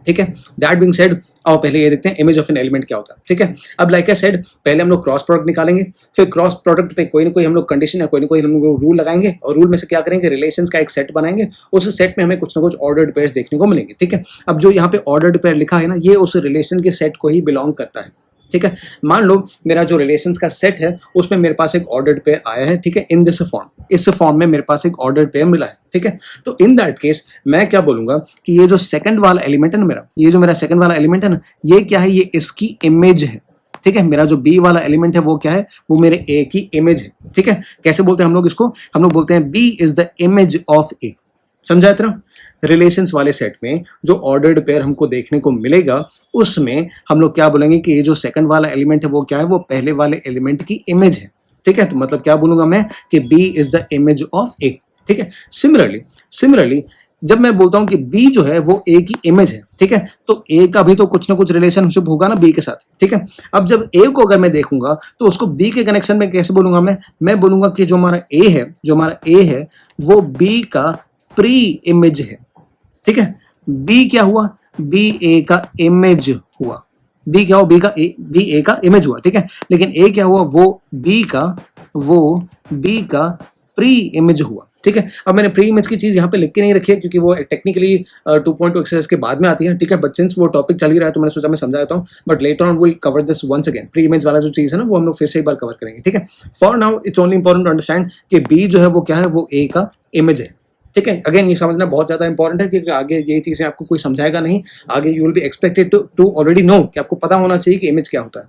ठीक है? दैट बीइंग सेड, आओ पहले ये देखते हैं इमेज ऑफ एन एलिमेंट क्या होता है, ठीक है? अब लाइक आई सेड, पहले हम लोग क्रॉस प्रोडक्ट निकालेंगे, फिर क्रॉस प्रोडक्ट पे कोई ना कोई हम लोग कंडीशन या कोई ना कोई हम लोग रूल लगाएंगे, और रूल में से क्या करेंगे, रिलेशंस का एक सेट बनाएंगे, उस सेट में हमें कुछ ना कुछ ऑर्डर्ड पेयर्स देखने को मिलेंगे, ठीक है? अब जो यहाँ पे ऑर्डर्ड पेयर लिखा है ना, ये उस रिलेशन के सेट को ही बिलोंग करता है, ठीक है? मान लो मेरा जो रिलेशंस का सेट है, उसमें मेरे पास एक ऑर्डर्ड पेयर आया है, ठीक है? इन दिस फॉर्म, इस फॉर्म में मेरे पास एक ऑर्डर्ड पेयर मिला है, ठीक है? तो इन दैट केस मैं क्या बोलूंगा कि ये जो सेकंड वाला एलिमेंट है ना मेरा, ये जो मेरा सेकंड वाला एलिमेंट है ना, ये क्या है, ये इसकी इमेज है, ठीक है? मेरा जो बी वाला एलिमेंट है वो क्या है, वो मेरे ए की इमेज है, ठीक है? कैसे बोलते हैं हम लोग इसको, हम लोग बोलते हैं B is the image of A. समझा इतना? रिलेशंस वाले सेट में जो ऑर्डर्ड पेयर हमको देखने को मिलेगा, उसमें हम लोग क्या बोलेंगे कि ये जो सेकंड वाला एलिमेंट है वो क्या है, वो पहले वाले एलिमेंट की इमेज है, ठीक है? तो मतलब क्या बोलूंगा मैं कि B is the image of A, ठीक है? सिमिलरली जब मैं बोलता हूं कि बी जो है वो ए की इमेज है, ठीक है? तो ए का भी तो कुछ ना कुछ रिलेशनशिप होगा ना बी के साथ, ठीक है? अब जब ए को अगर मैं देखूंगा, तो उसको बी के कनेक्शन में कैसे बोलूंगा मैं बोलूंगा कि जो हमारा ए है वो बी का प्री इमेज है, ठीक है? बी क्या हुआ, बी ए का इमेज हुआ, बी क्या हुआ, बी ए का इमेज हुआ, ठीक है? लेकिन ए क्या हुआ, वो बी का प्री इमेज हुआ, ठीक है? अब मैंने प्री इमेज की चीज यहाँ पे लिख के नहीं रखी है क्योंकि वो टेक्निकली 2.2 एक्सरसाइज के बाद में आती है, ठीक है? बट सिंस वो टॉपिक चल ही रहा है तो मैंने सोचा मैं समझा देता हूँ, but later on will cover this once again. Pre image वाला जो चीज है ना, वो हम लोग फिर से एक बार कवर करेंगे, ठीक है? For now it's only important to understand कि बी जो है वो क्या है, वो ए का इमेज है, ठीक है? अगेन ये समझना बहुत ज्यादा इंपॉर्टेंट है क्योंकि आगे ये चीजें आपको कोई समझाएगा नहीं, आगे you will be expected to already know कि आपको पता होना चाहिए कि इमेज क्या होता है,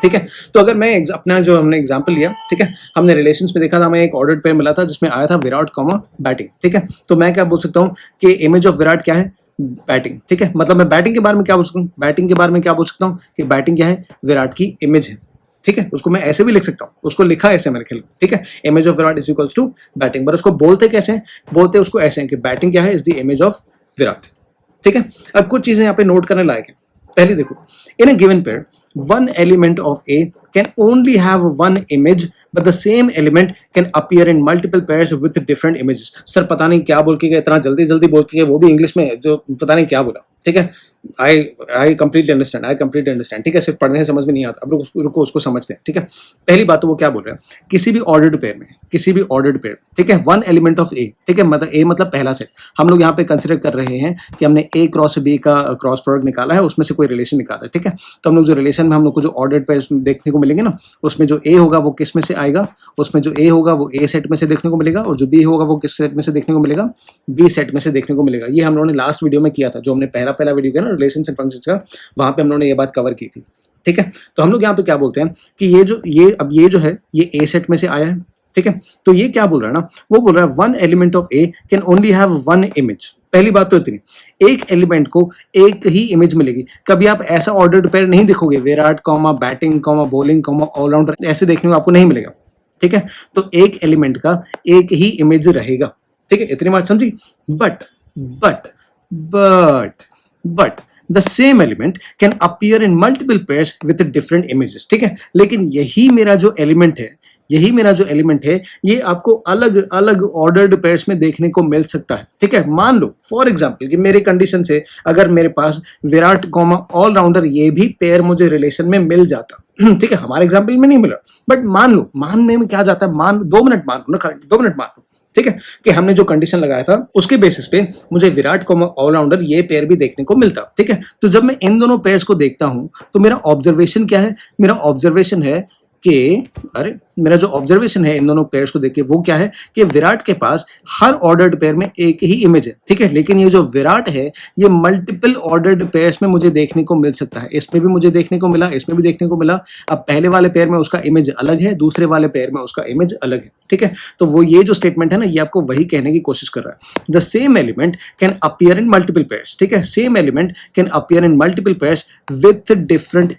ठीक है? तो अगर मैं अपना जो हमने एग्जांपल लिया, ठीक है, हमने रिलेशंस में देखा था, हमें एक ऑर्डर्ड पेयर मिला था जिसमें आया था विराट कॉमा बैटिंग, ठीक है? तो मैं क्या बोल सकता हूँ कि इमेज ऑफ विराट क्या है, बैटिंग, ठीक है? मतलब मैं बैटिंग के बारे में क्या बोल सकता हूँ, बैटिंग के बारे में क्या बोल सकता हूँ कि बैटिंग क्या है, विराट की इमेज है, ठीक है? उसको मैं ऐसे भी लिख सकता हूँ, उसको लिखा ऐसे मैंने खेल, ठीक है? Image of Virat is equals to batting, पर उसको बोलते कैसे हैं, बोलते उसको ऐसे हैं कि बैटिंग क्या है, is the image of Virat, ठीक है? अब कुछ चीजें यहाँ पे नोट करने लायक है। पहले देखो, in a given pair one element of A can only have one image but the same element can appear in multiple pairs with different images। Sir पता नहीं क्या बोल के गए, इतना जल्दी जल्दी बोल के गए, वो भी इंग्लिश में, जो पता नहीं क्या बोला, ठीक है? आई कंप्लीटली अंडरस्टैंड, ठीक है? सिर्फ पढ़ने से समझ में नहीं आता। अब रुको उसको समझते हैं, ठीक है? पहली बात तो वो क्या बोल रहे हैं, किसी भी ऑर्डर्ड पेयर, ठीक है, वन एलिमेंट ऑफ ए, ठीक है? मतलब ए मतलब पहला सेट, हम लोग यहाँ पे कंसिडर कर रहे हैं कि हमने ए क्रॉस बी का क्रॉस प्रोडक्ट निकाला है, उसमें से कोई रिलेशन निकाला है, ठीक है? तो हम लोग जो रिलेशन में हम लोग को जो ऑर्डर्ड पेयर देखने को मिलेंगे ना, उसमें जो ए होगा वो किस में से आएगा, उसमें जो ए होगा वो ए सेट में से देखने को मिलेगा, और जो बी होगा वो किस सेट में से देखने को मिलेगा, बी सेट में से देखने को मिलेगा। ये हम लोगों ने लास्ट वीडियो में किया था, जो हमने पहला वीडियो किया ना रिलेशंस एंड फंक्शंस का, वहां पे हम लोगों ने ये बात कवर की थी, ठीक है? तो हम लोग यहाँ पे क्या बोलते हैं कि ये जो है ये ए सेट में से आया है, ठीक है, तो ये क्या बोल रहा है ना, वो बोल रहा है one element of A can only have one image. पहली बात तो इतनी, एक एलिमेंट को एक ही इमेज मिलेगी। कभी आप ऐसा ऑर्डर्ड पेयर नहीं दिखोगे, Virat comma batting comma bowling comma allrounder, ऐसे देखने को आपको नहीं मिलेगा। ठीक है, तो एक एलिमेंट का एक ही इमेज रहेगा। ठीक है, इतनी बात समझी। But but but but the same element can appear in multiple pairs with different images. ठीक है, लेकिन यही मेरा जो एलिमेंट है, ये आपको अलग अलग ऑर्डर्ड पेयर्स में देखने को मिल सकता है। ठीक है, मान लो फॉर एग्जांपल कि मेरे कंडीशन से अगर मेरे पास विराट कॉमा ऑलराउंडर ये भी पेयर मुझे रिलेशन में मिल जाता, ठीक है, हमारे एग्जाम्पल में नहीं मिला, बट मान लो, मानने में क्या जाता है, मान 2 मिनट मान लो ना, करेक्ट 2 मिनट मान लो। ठीक है, कि हमने जो कंडीशन लगाया था उसके बेसिस पे मुझे विराट कॉमा ऑलराउंडर ये पेयर भी देखने को मिलता। ठीक है, तो जब मैं इन दोनों पेयर्स को देखता हूं तो मेरा ऑब्जर्वेशन क्या है, मेरा ऑब्जर्वेशन है कि मेरा जो ऑब्जर्वेशन है इन दोनों पेयर्स को देख के वो क्या है कि विराट के पास हर ऑर्डर्ड पेयर में एक ही इमेज है। ठीक है, लेकिन ये जो विराट है ये मल्टीपल ऑर्डर्ड पेयर्स में मुझे देखने को मिल सकता है। इसमें भी मुझे देखने को मिला, इसमें भी देखने को मिला। अब पहले वाले पेयर में उसका इमेज अलग है, दूसरे वाले पेयर में उसका इमेज अलग है। ठीक है, तो वो ये जो स्टेटमेंट है ना, ये आपको वही कहने की कोशिश कर रहा है। The same element can appear in multiple pairs. ठीक है, same element can appear in multiple pairs with different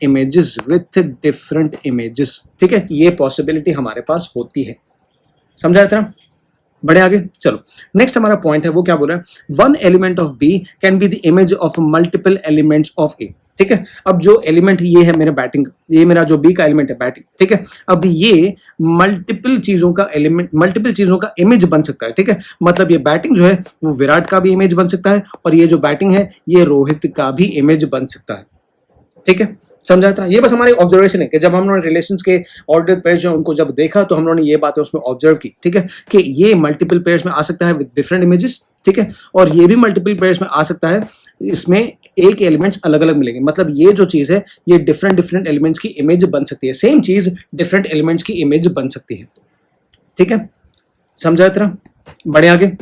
images. ठीक है, ये पॉसिबिलिटी हमारे पास होती है। समझा इतना? बढ़े आगे चलो। नेक्स्ट हमारा पॉइंट है, वो क्या बोल रहा है, one element of B can be the image of multiple elements of A. ठीक है, अब जो एलिमेंट ये है मेरा बैटिंग, ये मेरा जो बी का एलिमेंट है बैटिंग। ठीक है, अब ये मल्टीपल चीजों का एलिमेंट, मल्टीपल चीजों का इमेज बन सकता है। ठीक है, मतलब ये बैटिंग जो है वो विराट का भी इमेज बन सकता है, और ये जो बैटिंग है ये रोहित का भी इमेज बन सकता है। ठीक है, समझा था? ये बस हमारी ऑब्जर्वेशन है कि जब हम लोगों ने रिलेशंस के ऑर्डर पेयर्स जो उनको जब देखा तो हम लोगों ने ये बातें उसमें ऑब्जर्व की। ठीक है, कि ये मल्टीपल पेयर्स में आ सकता है विद डिफरेंट इमेजेस। ठीक है, और ये भी मल्टीपल पेयर्स में आ सकता है, इसमें एक एलिमेंट्स अलग अलग मिलेंगे। मतलब ये जो चीज है ये डिफरेंट एलिमेंट्स की इमेज बन सकती है। सेम चीज डिफरेंट एलिमेंट्स की इमेज बन सकती है। ठीक है, समझा इतना? बढ़े आगे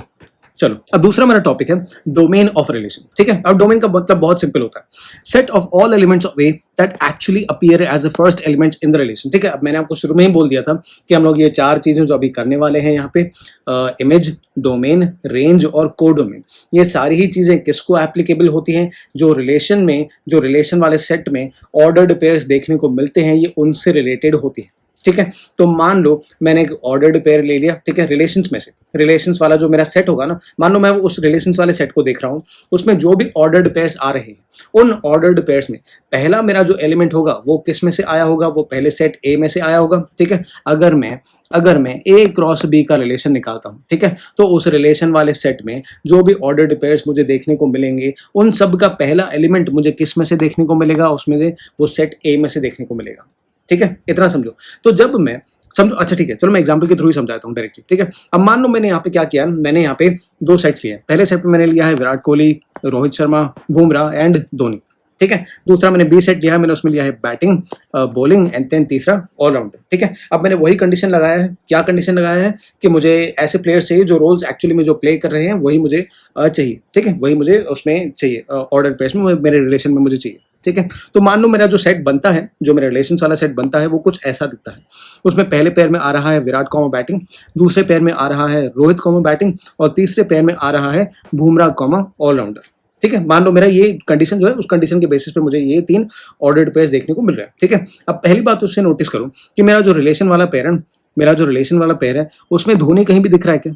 चलो। अब दूसरा मेरा टॉपिक है डोमेन ऑफ रिलेशन। ठीक है, अब डोमेन का मतलब बहुत सिंपल होता है, set of all elements of A that actually appear as a first elements in the relation. ठीक है, अब मैंने आपको शुरू में ही बोल दिया था कि हम लोग ये 4 चीजें जो अभी करने वाले हैं यहाँ पे, इमेज, डोमेन, रेंज और कोडोमेन, ये सारी ही चीजें किसको एप्लीकेबल होती हैं, जो रिलेशन में, जो रिलेशन वाले सेट में ऑर्डर्ड पेयर्स देखने को मिलते हैं, ये उनसे रिलेटेड होती है। ठीक है, तो मान लो मैंने एक ऑर्डर्ड पेयर ले लिया। ठीक है, रिलेशंस में से, रिलेशंस वाला जो मेरा सेट होगा ना, मान लो मैं उस रिलेशंस वाले सेट को देख रहा हूँ, उसमें जो भी ऑर्डर्ड पेयर्स आ रहे हैं, उन ऑर्डर्ड पेयर्स में पहला मेरा जो एलिमेंट होगा वो किस में से आया होगा, वो पहले सेट ए में से आया होगा। ठीक है, अगर मैं ए क्रॉस बी का रिलेशन निकालता हूँ, ठीक है, तो उस रिलेशन वाले सेट में जो भी ऑर्डर्ड पेयर्स मुझे देखने को मिलेंगे, उन सब का पहला एलिमेंट मुझे किस में से देखने को मिलेगा, उसमें से वो सेट ए में से देखने को मिलेगा। ठीक है, इतना समझो। तो जब मैं समझो, अच्छा ठीक है, चलो मैं एग्जांपल के थ्रू ही समझाता हूँ डायरेक्टली। ठीक है, अब मान लो मैंने यहाँ पे क्या किया, मैंने यहाँ पे 2 सेट्स लिए। पहले सेट में मैंने लिया है विराट कोहली, रोहित शर्मा, बुमराह एंड धोनी। ठीक है, दूसरा मैंने बी सेट लिया है, मैंने उसमें लिया है बैटिंग, बॉलिंग एंड देन तीसरा ऑलराउंडर। ठीक है, अब मैंने वही कंडीशन लगाया है, क्या कंडीशन लगाया है कि मुझे ऐसे प्लेयर्स चाहिए जो रोल्स एक्चुअली में जो प्ले कर रहे हैं वही मुझे चाहिए। ठीक है, वही मुझे उसमें चाहिए, ऑर्डर प्लेयर्स में मेरे रिलेशन में मुझे चाहिए। ठीक है, तो मान लो मेरा जो सेट बनता है, जो मेरा रिलेशन वाला सेट बनता है, वो कुछ ऐसा दिखता है। उसमें पहले पेयर में आ रहा है विराट कॉमा बैटिंग, दूसरे पेयर में आ रहा है रोहित कॉमा बैटिंग, और तीसरे पेयर में आ रहा है बुमराह कॉमा ऑलराउंडर। ठीक है, मान लो मेरा ये कंडीशन जो है, उस कंडीशन के बेसिस पे मुझे ये 3 ऑर्डर्ड पेयर्स देखने को मिल रहे हैं। ठीक है, अब पहली बात उससे नोटिस करूं कि मेरा जो रिलेशन वाला पेयर है, उसमें धोनी कहीं भी दिख रहा है क्या?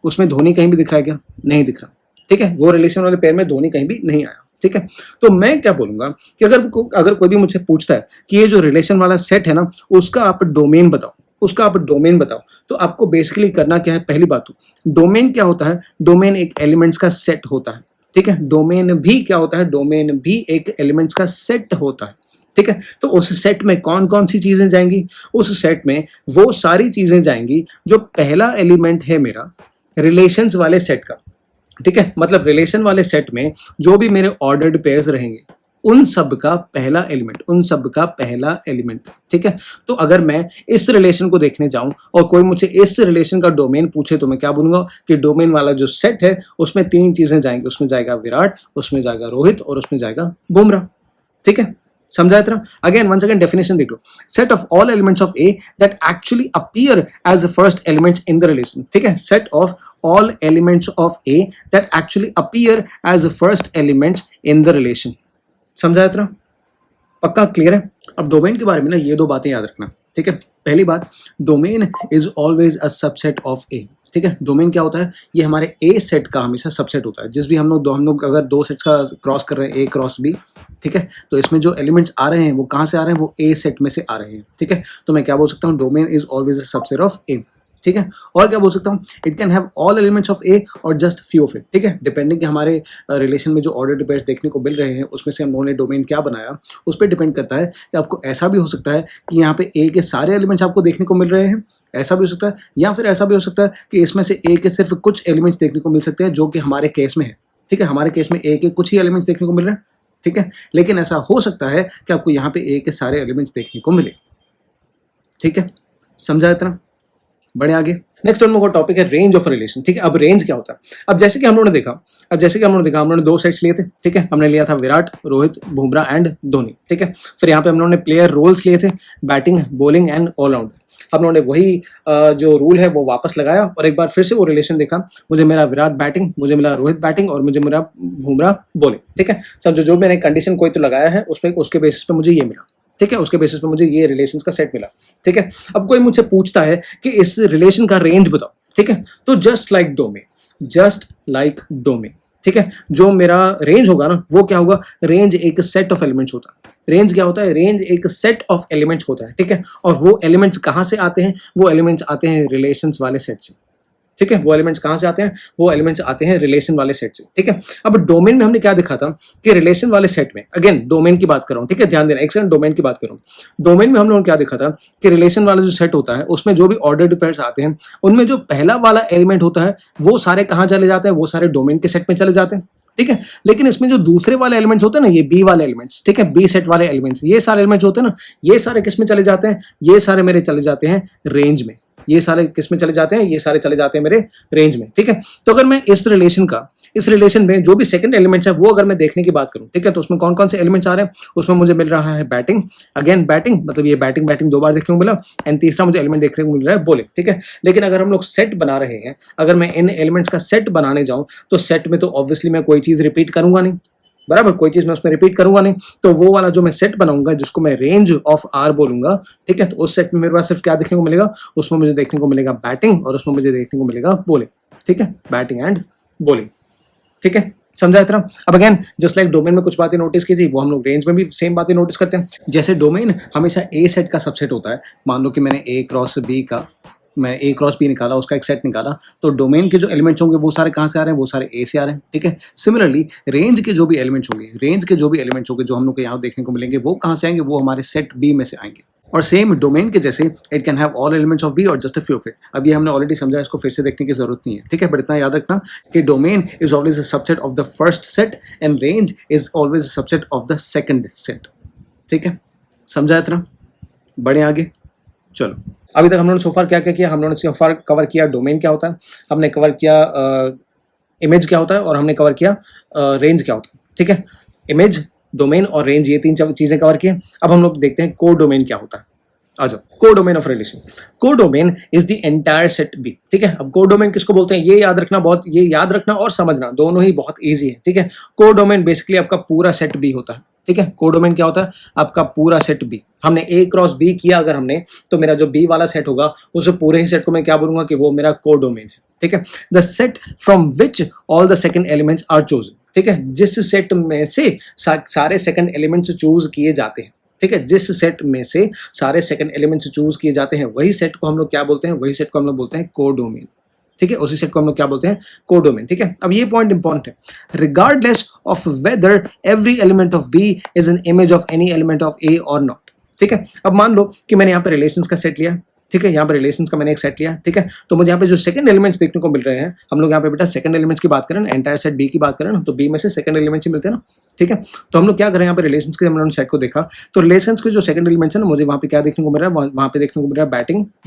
उसमें धोनी कहीं भी दिख रहा है क्या? नहीं दिख रहा। ठीक है, वो रिलेशन वाले पेयर में धोनी कहीं भी नहीं आया। ठीक है, तो मैं क्या बोलूंगा कि अगर कोई भी मुझसे पूछता है कि ये जो रिलेशन वाला सेट है ना, उसका आप डोमेन बताओ, तो आपको बेसिकली करना क्या है, पहली बात तो डोमेन क्या होता है, डोमेन एक एलिमेंट्स का सेट होता है। ठीक है, डोमेन भी क्या होता है, डोमेन भी एक एलिमेंट्स का सेट होता है। ठीक है, तो उस सेट में कौन कौन सी चीजें जाएंगी, उस सेट में वो सारी चीजें जाएंगी जो पहला एलिमेंट है मेरा रिलेशंस वाले सेट का। ठीक है, मतलब रिलेशन वाले सेट में जो भी मेरे ऑर्डर्ड पेयर्स रहेंगे, उन सब का पहला एलिमेंट। ठीक है, तो अगर मैं इस रिलेशन को देखने जाऊं और कोई मुझे इस रिलेशन का डोमेन पूछे, तो मैं क्या बोलूंगा कि डोमेन वाला जो सेट है उसमें 3 चीजें जाएंगी, उसमें जाएगा विराट, उसमें जाएगा रोहित और उसमें जाएगा बुमराह। ठीक है, समझा इतना? अगेन वंस अगेन डेफिनेशन देख लो, set of all elements of A that actually appear as first elements in the relation, ठीक है, set of all elements of A that actually appear as first elements in the relation. समझा इतना? पक्का clear है? अब domain के बारे में ना ये दो बातें याद रखना, ठीक है। पहली बात, domain is always a subset of A, ठीक है। डोमेन क्या होता है? ये हमारे ए सेट का हमेशा सबसेट होता है। जिस भी हम लोग अगर दो सेट्स का क्रॉस कर रहे हैं, ए क्रॉस बी, ठीक है, तो इसमें जो एलिमेंट्स आ रहे हैं वो कहाँ से आ रहे हैं? वो ए सेट में से आ रहे हैं, ठीक है। तो मैं क्या बोल सकता हूँ? Domain is always a subset of A, ठीक है। और क्या बोल सकता हूँ? It can have all elements of A और जस्ट फ्यू ऑफ इट, ठीक है। डिपेंडिंग कि हमारे रिलेशन में जो ऑर्डर पेयर्स देखने को मिल रहे हैं उसमें से हम लोगों ने डोमेन क्या बनाया उस पर डिपेंड करता है कि आपको ऐसा भी हो सकता है कि यहाँ पे ए के सारे एलिमेंट्स आपको देखने को मिल रहे हैं, ऐसा भी हो सकता है, या फिर ऐसा भी हो सकता है कि इसमें से ए के सिर्फ कुछ एलिमेंट्स देखने को मिल सकते हैं, जो कि हमारे केस में है, ठीक है। हमारे केस में ए के कुछ ही एलिमेंट्स देखने को मिल रहे हैं, ठीक है। लेकिन ऐसा हो सकता है कि आपको यहाँ पे ए के सारे एलिमेंट्स देखने को मिले, ठीक है। समझा इतना? बढ़े आगे। नेक्स्ट हम लोग का टॉपिक है रेंज ऑफ रिलेशन, ठीक है। अब रेंज क्या होता है? अब जैसे कि हम लोगों ने देखा हम लोगों ने दो सेट्स लिए थे, ठीक है। हमने लिया था विराट, रोहित, बुमराह एंड धोनी, ठीक है। फिर यहाँ पे हम लोगों ने प्लेयर रोल्स लिए थे, बैटिंग, बॉलिंग एंड ऑलराउंडर। हम लोगों ने वही जो रूल है वो वापस लगाया और एक बार फिर से वो रिलेशन देखा। मुझे मेरा विराट बैटिंग, मुझे मिला रोहित बैटिंग और मुझे मेरा बुमराह बॉलिंग, ठीक है। समझो जो मैंने कंडीशन कोई तो लगाया है उसमें, उसके बेसिस पे मुझे ये मिला, ठीक है। उसके बेसिस पे मुझे ये रिलेशंस का सेट मिला, ठीक है। अब कोई मुझसे पूछता है कि इस रिलेशन का रेंज बताओ, ठीक है, तो जस्ट लाइक डोमेन, ठीक है। जो मेरा रेंज होगा ना वो क्या होगा? रेंज एक सेट ऑफ एलिमेंट्स होता है। रेंज क्या होता है? रेंज एक सेट ऑफ एलिमेंट्स होता है, ठीक है। और वो एलिमेंट्स कहाँ से आते हैं? वो एलिमेंट्स आते हैं रिलेशंस वाले सेट से, ठीक है। वो एलिमेंट्स कहाँ से आते हैं? वो एलिमेंट्स आते हैं रिलेशन वाले सेट से, ठीक है। अब डोमेन में हमने क्या देखा था कि रिलेशन वाले सेट में, अगेन डोमेन की बात कर रहा हूँ, ठीक है, ध्यान देना, एक सेकंड, डोमेन की बात कर रहा हूँ। डोमेन में हम लोगों ने क्या देखा था कि रिलेशन वाला जो सेट होता है उसमें जो भी ऑर्डर्ड पेयर्स आते हैं उनमें जो पहला वाला एलिमेंट होता है वो सारे कहाँ चले जाते हैं? वो सारे डोमेन के सेट में चले जाते हैं, ठीक है। लेकिन इसमें जो दूसरे वाले एलिमेंट्स होते हैं ना, ये बी वाले एलिमेंट्स, ठीक है, बी सेट वाले एलिमेंट्स, ये सारे एलिमेंट्स होते हैं ना, ये सारे किस में चले जाते हैं? ये सारे मेरे चले जाते हैं रेंज में। ये सारे किस में चले जाते हैं? ये सारे चले जाते हैं मेरे रेंज में, ठीक है। तो अगर मैं इस रिलेशन में जो भी सेकंड एलिमेंट्स है वो अगर मैं देखने की बात करूं, ठीक है, तो उसमें कौन कौन से एलिमेंट्स आ रहे हैं? उसमें मुझे मिल रहा है बैटिंग, अगेन बैटिंग, मतलब ये बैटिंग दो बार देखने को मिला, एंड तीसरा मुझे एलिमेंट देखने को मिल रहा है बॉलिंग, ठीक है। लेकिन अगर हम लोग सेट बना रहे हैं, अगर मैं इन एलिमेंट्स का सेट बनाने जाऊं तो सेट में तो ऑब्वियसली मैं कोई चीज रिपीट करूंगा नहीं, बराबर, कोई चीज मैं उसमें रिपीट करूंगा नहीं। तो वो वाला जो मैं सेट बनाऊंगा जिसको मैं रेंज ऑफ आर बोलूंगा, ठीक है, तो उस सेट में मेरे पास सिर्फ क्या देखने को मिलेगा? उसमें मुझे देखने को मिलेगा बैटिंग और उसमें मुझे देखने को मिलेगा बॉलिंग, ठीक है, बैटिंग एंड बॉलिंग, ठीक है। समझा इतना? अब अगेन जस्ट लाइक डोमेन में कुछ बातें नोटिस की थी, वो हम लोग रेंज में भी सेम बातें नोटिस करते हैं। जैसे डोमेन हमेशा ए सेट का सबसेट होता है। मान लो कि मैंने ए क्रॉस बी निकाला, उसका एक सेट निकाला, तो डोमेन के जो एलिमेंट्स होंगे वो सारे कहाँ से आ रहे हैं? वो सारे ए से आ रहे हैं, ठीक है। सिमिलरली रेंज के जो भी एलिमेंट्स होंगे जो हम लोग को यहाँ देखने को मिलेंगे वो कहाँ से आएंगे? वो हमारे सेट बी में से आएंगे। और सेम डोमेन के जैसे it can have all elements of B और just a few of it. अब ये हमने ऑलरेडी समझा, इसको फिर से देखने की जरूरत नहीं है, ठीक है। बट इतना याद रखना कि domain is always a subset of the first set and range is always a subset of the second set, ठीक है। समझा इतना? बढ़े आगे। चलो, अभी तक हम लोगों ने सोफार क्या क्या किया? हम लोगों ने सोफार कवर किया डोमेन क्या होता है, हमने कवर किया इमेज क्या होता है, और हमने कवर किया रेंज क्या होता है, ठीक है। इमेज, डोमेन और रेंज, ये तीन चीजें कवर की। अब हम लोग देखते हैं को डोमेन क्या होता है। आ जाओ, codomain of relation. Codomain is the entire set B, ठीक है। अब को डोमेन किसको बोलते हैं? ये याद रखना और समझना दोनों ही बहुत ईजी है, ठीक है। को डोमेन बेसिकली आपका पूरा सेट बी होता है, ठीक है। को डोमेन क्या होता है? आपका पूरा सेट बी। हमने ए क्रॉस बी किया अगर हमने, तो मेरा जो बी वाला सेट होगा उस पूरे ही सेट को मैं क्या बोलूंगा कि वो मेरा को डोमेन है, ठीक है। The set from which all the second elements are chosen, ठीक है। जिस सेट में से सारे सेकंड एलिमेंट्स चूज किए जाते हैं, ठीक है, जिस सेट में से सारे सेकंड एलिमेंट्स चूज किए जाते हैं वही सेट को हम लोग क्या बोलते हैं? वही सेट को हम लोग बोलते हैं को डोमेन, ठीक है। उसी सेट को हम लोग क्या बोलते हैं? को डोमेन, ठीक है। अब ये पॉइंट इंपॉर्टेंट है, regardless of whether every element of B is an image of any element of A or not, ठीक है। अब मान लो कि मैंने यहाँ पे रिलेशंस का सेट लिया, ठीक है, यहाँ पे रिलेशंस का मैंने एक सेट लिया, ठीक है। तो मुझे यहाँ पे जो सेकंड एलिमेंट्स देखने को मिल रहे हैं, हम लोग यहाँ पे बेटा सेकंड एलिमेंट्स की बात करें ना, एंटायर सेट बी की बात करें ना, तो बी में से सेकंड एलिमेंट्स ही मिलते हैं ना, ठीक है। तो हम लोग क्या करें, यहाँ पे रिलेशंस के हमने सेट को देखा, तो रिलेशंस के जो सेकंड एलिमेंट्स है ना, मुझे वहाँ पे क्या देखने को मिल रहा है? वहाँ पे देखने को मिल रहा है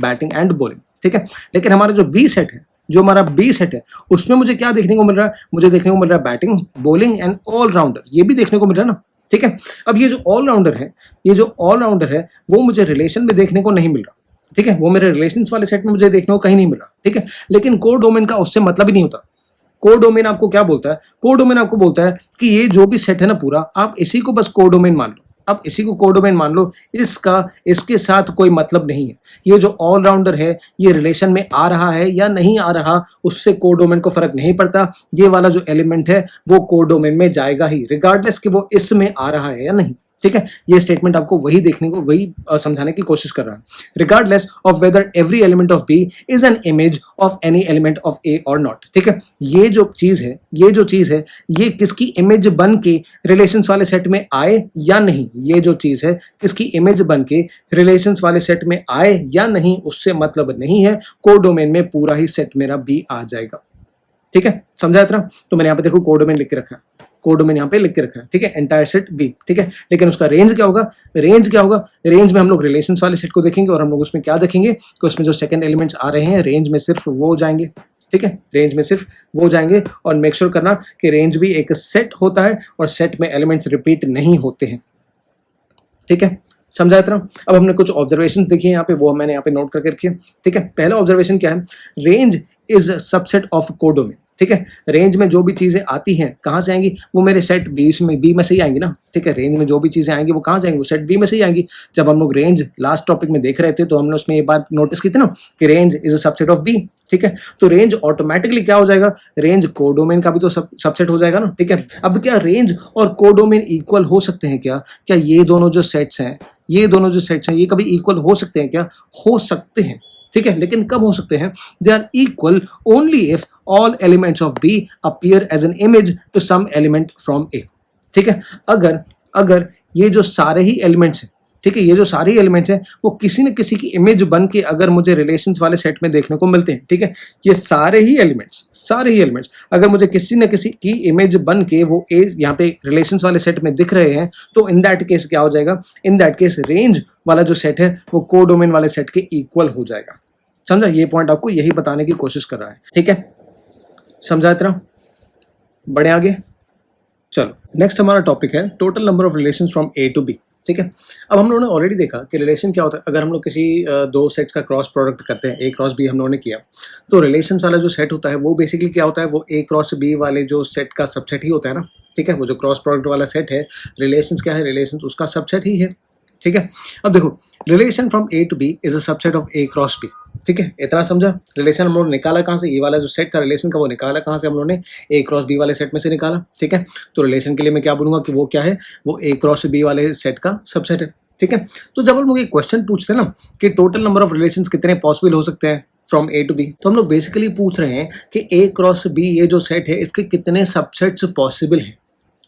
बैटिंग एंड बॉलिंग, ठीक है। लेकिन हमारा जो बी सेट है, उसमें मुझे क्या देखने को मिल रहा है? मुझे देखने को मिल रहा है batting, bowling and all rounder, ये भी देखने को मिल रहा है ना, ठीक है। अब ये जो ऑलराउंडर है, ये जो ऑलराउंडर है वो मुझे रिलेशन में देखने को नहीं मिल रहा, ठीक है, वो मेरे रिलेशंस वाले सेट में मुझे देखने को कहीं नहीं मिल रहा, ठीक है। लेकिन कोडोमेन का उससे मतलब ही नहीं होता। कोडोमेन आपको क्या बोलता है? कोडोमेन आपको बोलता है कि ये जो भी सेट है ना पूरा, आप इसी को बस कोडोमेन मान लो, आप इसी को कोडोमेन मान लो, इसका इसके साथ कोई मतलब नहीं है। ये जो ऑलराउंडर है ये रिलेशन में आ रहा है या नहीं आ रहा, उससे कोडोमेन को फर्क नहीं पड़ता। ये वाला जो एलिमेंट है वो कोडोमेन में जाएगा ही, रिगार्डलेस कि वो इसमें आ रहा है या नहीं, ठीक है। ये स्टेटमेंट आपको वही देखने को, वही समझाने की कोशिश कर रहा है। Regardless of whether every element of B is an image of any element of A or not, ठीक है। ये जो चीज है, ये जो चीज है, ये किसकी इमेज बन के रिलेशंस वाले सेट में आए या नहीं, ये जो चीज है किसकी इमेज बन के रिलेशंस वाले सेट में आए या नहीं, उससे मतलब नहीं है। कोडोमेन में पूरा ही सेट मेरा बी आ जाएगा, ठीक है। समझा इतना? तो मैंने यहाँ पे देखो कोडोमेन लिख के रखा है, कोडोमेन यहाँ पे लिख के रखा है, ठीक है, एंटायर सेट बी, ठीक है। लेकिन उसका रेंज क्या होगा? रेंज क्या होगा? रेंज में हम लोग रिलेशंस वाले सेट को देखेंगे और हम लोग उसमें क्या देखेंगे कि उसमें जो सेकंड एलिमेंट्स आ रहे हैं रेंज में सिर्फ वो जाएंगे, ठीक है, रेंज में सिर्फ वो जाएंगे। और मेक श्योर करना कि रेंज भी एक सेट होता है और सेट में एलिमेंट्स रिपीट नहीं होते हैं, ठीक है। समझा इतना? अब हमने कुछ ऑब्जर्वेशंस देखी है यहाँ पे, वो मैंने यहाँ पे नोट करके रखी है, ठीक है। पहला ऑब्जर्वेशन क्या है? Range is subset of codomain, ठीक है। रेंज में जो भी चीजें आती हैं कहाँ से आएंगी? वो मेरे सेट बी में से ही आएंगी ना, ठीक है। रेंज में जो भी चीजें आएंगी वो कहाँ से आएंगी? वो सेट बी में से ही आएंगी। जब हम लोग रेंज लास्ट टॉपिक में देख रहे थे तो हमने उसमें ये बात नोटिस की थी ना कि range is a subset of B, ठीक है। तो रेंज ऑटोमेटिकली क्या हो जाएगा? रेंज कोडोमेन का भी तो सबसेट हो जाएगा ना, ठीक है। अब क्या रेंज और कोडोमेन इक्वल हो सकते हैं क्या? क्या ये दोनों जो सेट्स हैं, ये दोनों जो सेट्स हैं, ये कभी इक्वल हो सकते हैं क्या? हो सकते हैं, ठीक है। लेकिन कब हो सकते हैं? They are equal only if all elements of B appear as an image to some element from A, ठीक है। अगर ये जो सारे ही एलिमेंट्स हैं, ठीक है, ये जो सारे एलिमेंट्स हैं वो किसी न किसी की इमेज बन के अगर मुझे रिलेशंस वाले सेट में देखने को मिलते हैं, ठीक है, ये सारे ही एलिमेंट्स अगर मुझे किसी न किसी की इमेज बन के वो ए यहाँ पे रिलेशंस वाले सेट में दिख रहे हैं, तो इन दैट केस क्या हो जाएगा? इन दैट केस रेंज वाला जो सेट है वो कोडोमेन वाले सेट के इक्वल हो जाएगा। समझा? ये पॉइंट आपको यही बताने की कोशिश कर रहा है, ठीक है। समझा इतना? बढ़े आगे। चलो नेक्स्ट हमारा टॉपिक है total number of relations from A to B, ठीक है। अब हम लोगों ने ऑलरेडी देखा कि रिलेशन क्या होता है। अगर हम लोग किसी दो सेट्स का क्रॉस प्रोडक्ट करते हैं, ए क्रॉस बी हम लोगों ने किया, तो रिलेशन वाला जो सेट होता है वो बेसिकली क्या होता है? वो ए क्रॉस बी वाले जो सेट का सबसेट ही होता है ना, ठीक है। वो जो क्रॉस प्रोडक्ट वाला सेट है, रिलेशंस क्या है? रिलेशंस उसका सबसेट ही है, ठीक है। अब देखो, relation from A to B is a subset of A cross B, ठीक है। इतना समझा? रिलेशन हम लोग निकाला कहाँ से? ये वाला जो सेट था रिलेशन का वो निकाला कहाँ से? हम लोगों ने ए क्रॉस बी वाले सेट में से निकाला, ठीक है। तो रिलेशन के लिए मैं क्या बोलूंगा कि वो क्या है? वो ए क्रॉस बी वाले सेट का सबसेट है, ठीक है। तो जब हम लोग एक क्वेश्चन पूछते हैं ना कि टोटल नंबर ऑफ रिलेशंस कितने पॉसिबल हो सकते हैं फ्रॉम ए टू बी, तो हम लोग बेसिकली पूछ रहे हैं कि ए क्रॉस बी ये जो सेट है इसके कितने सबसेट्स पॉसिबल हैं।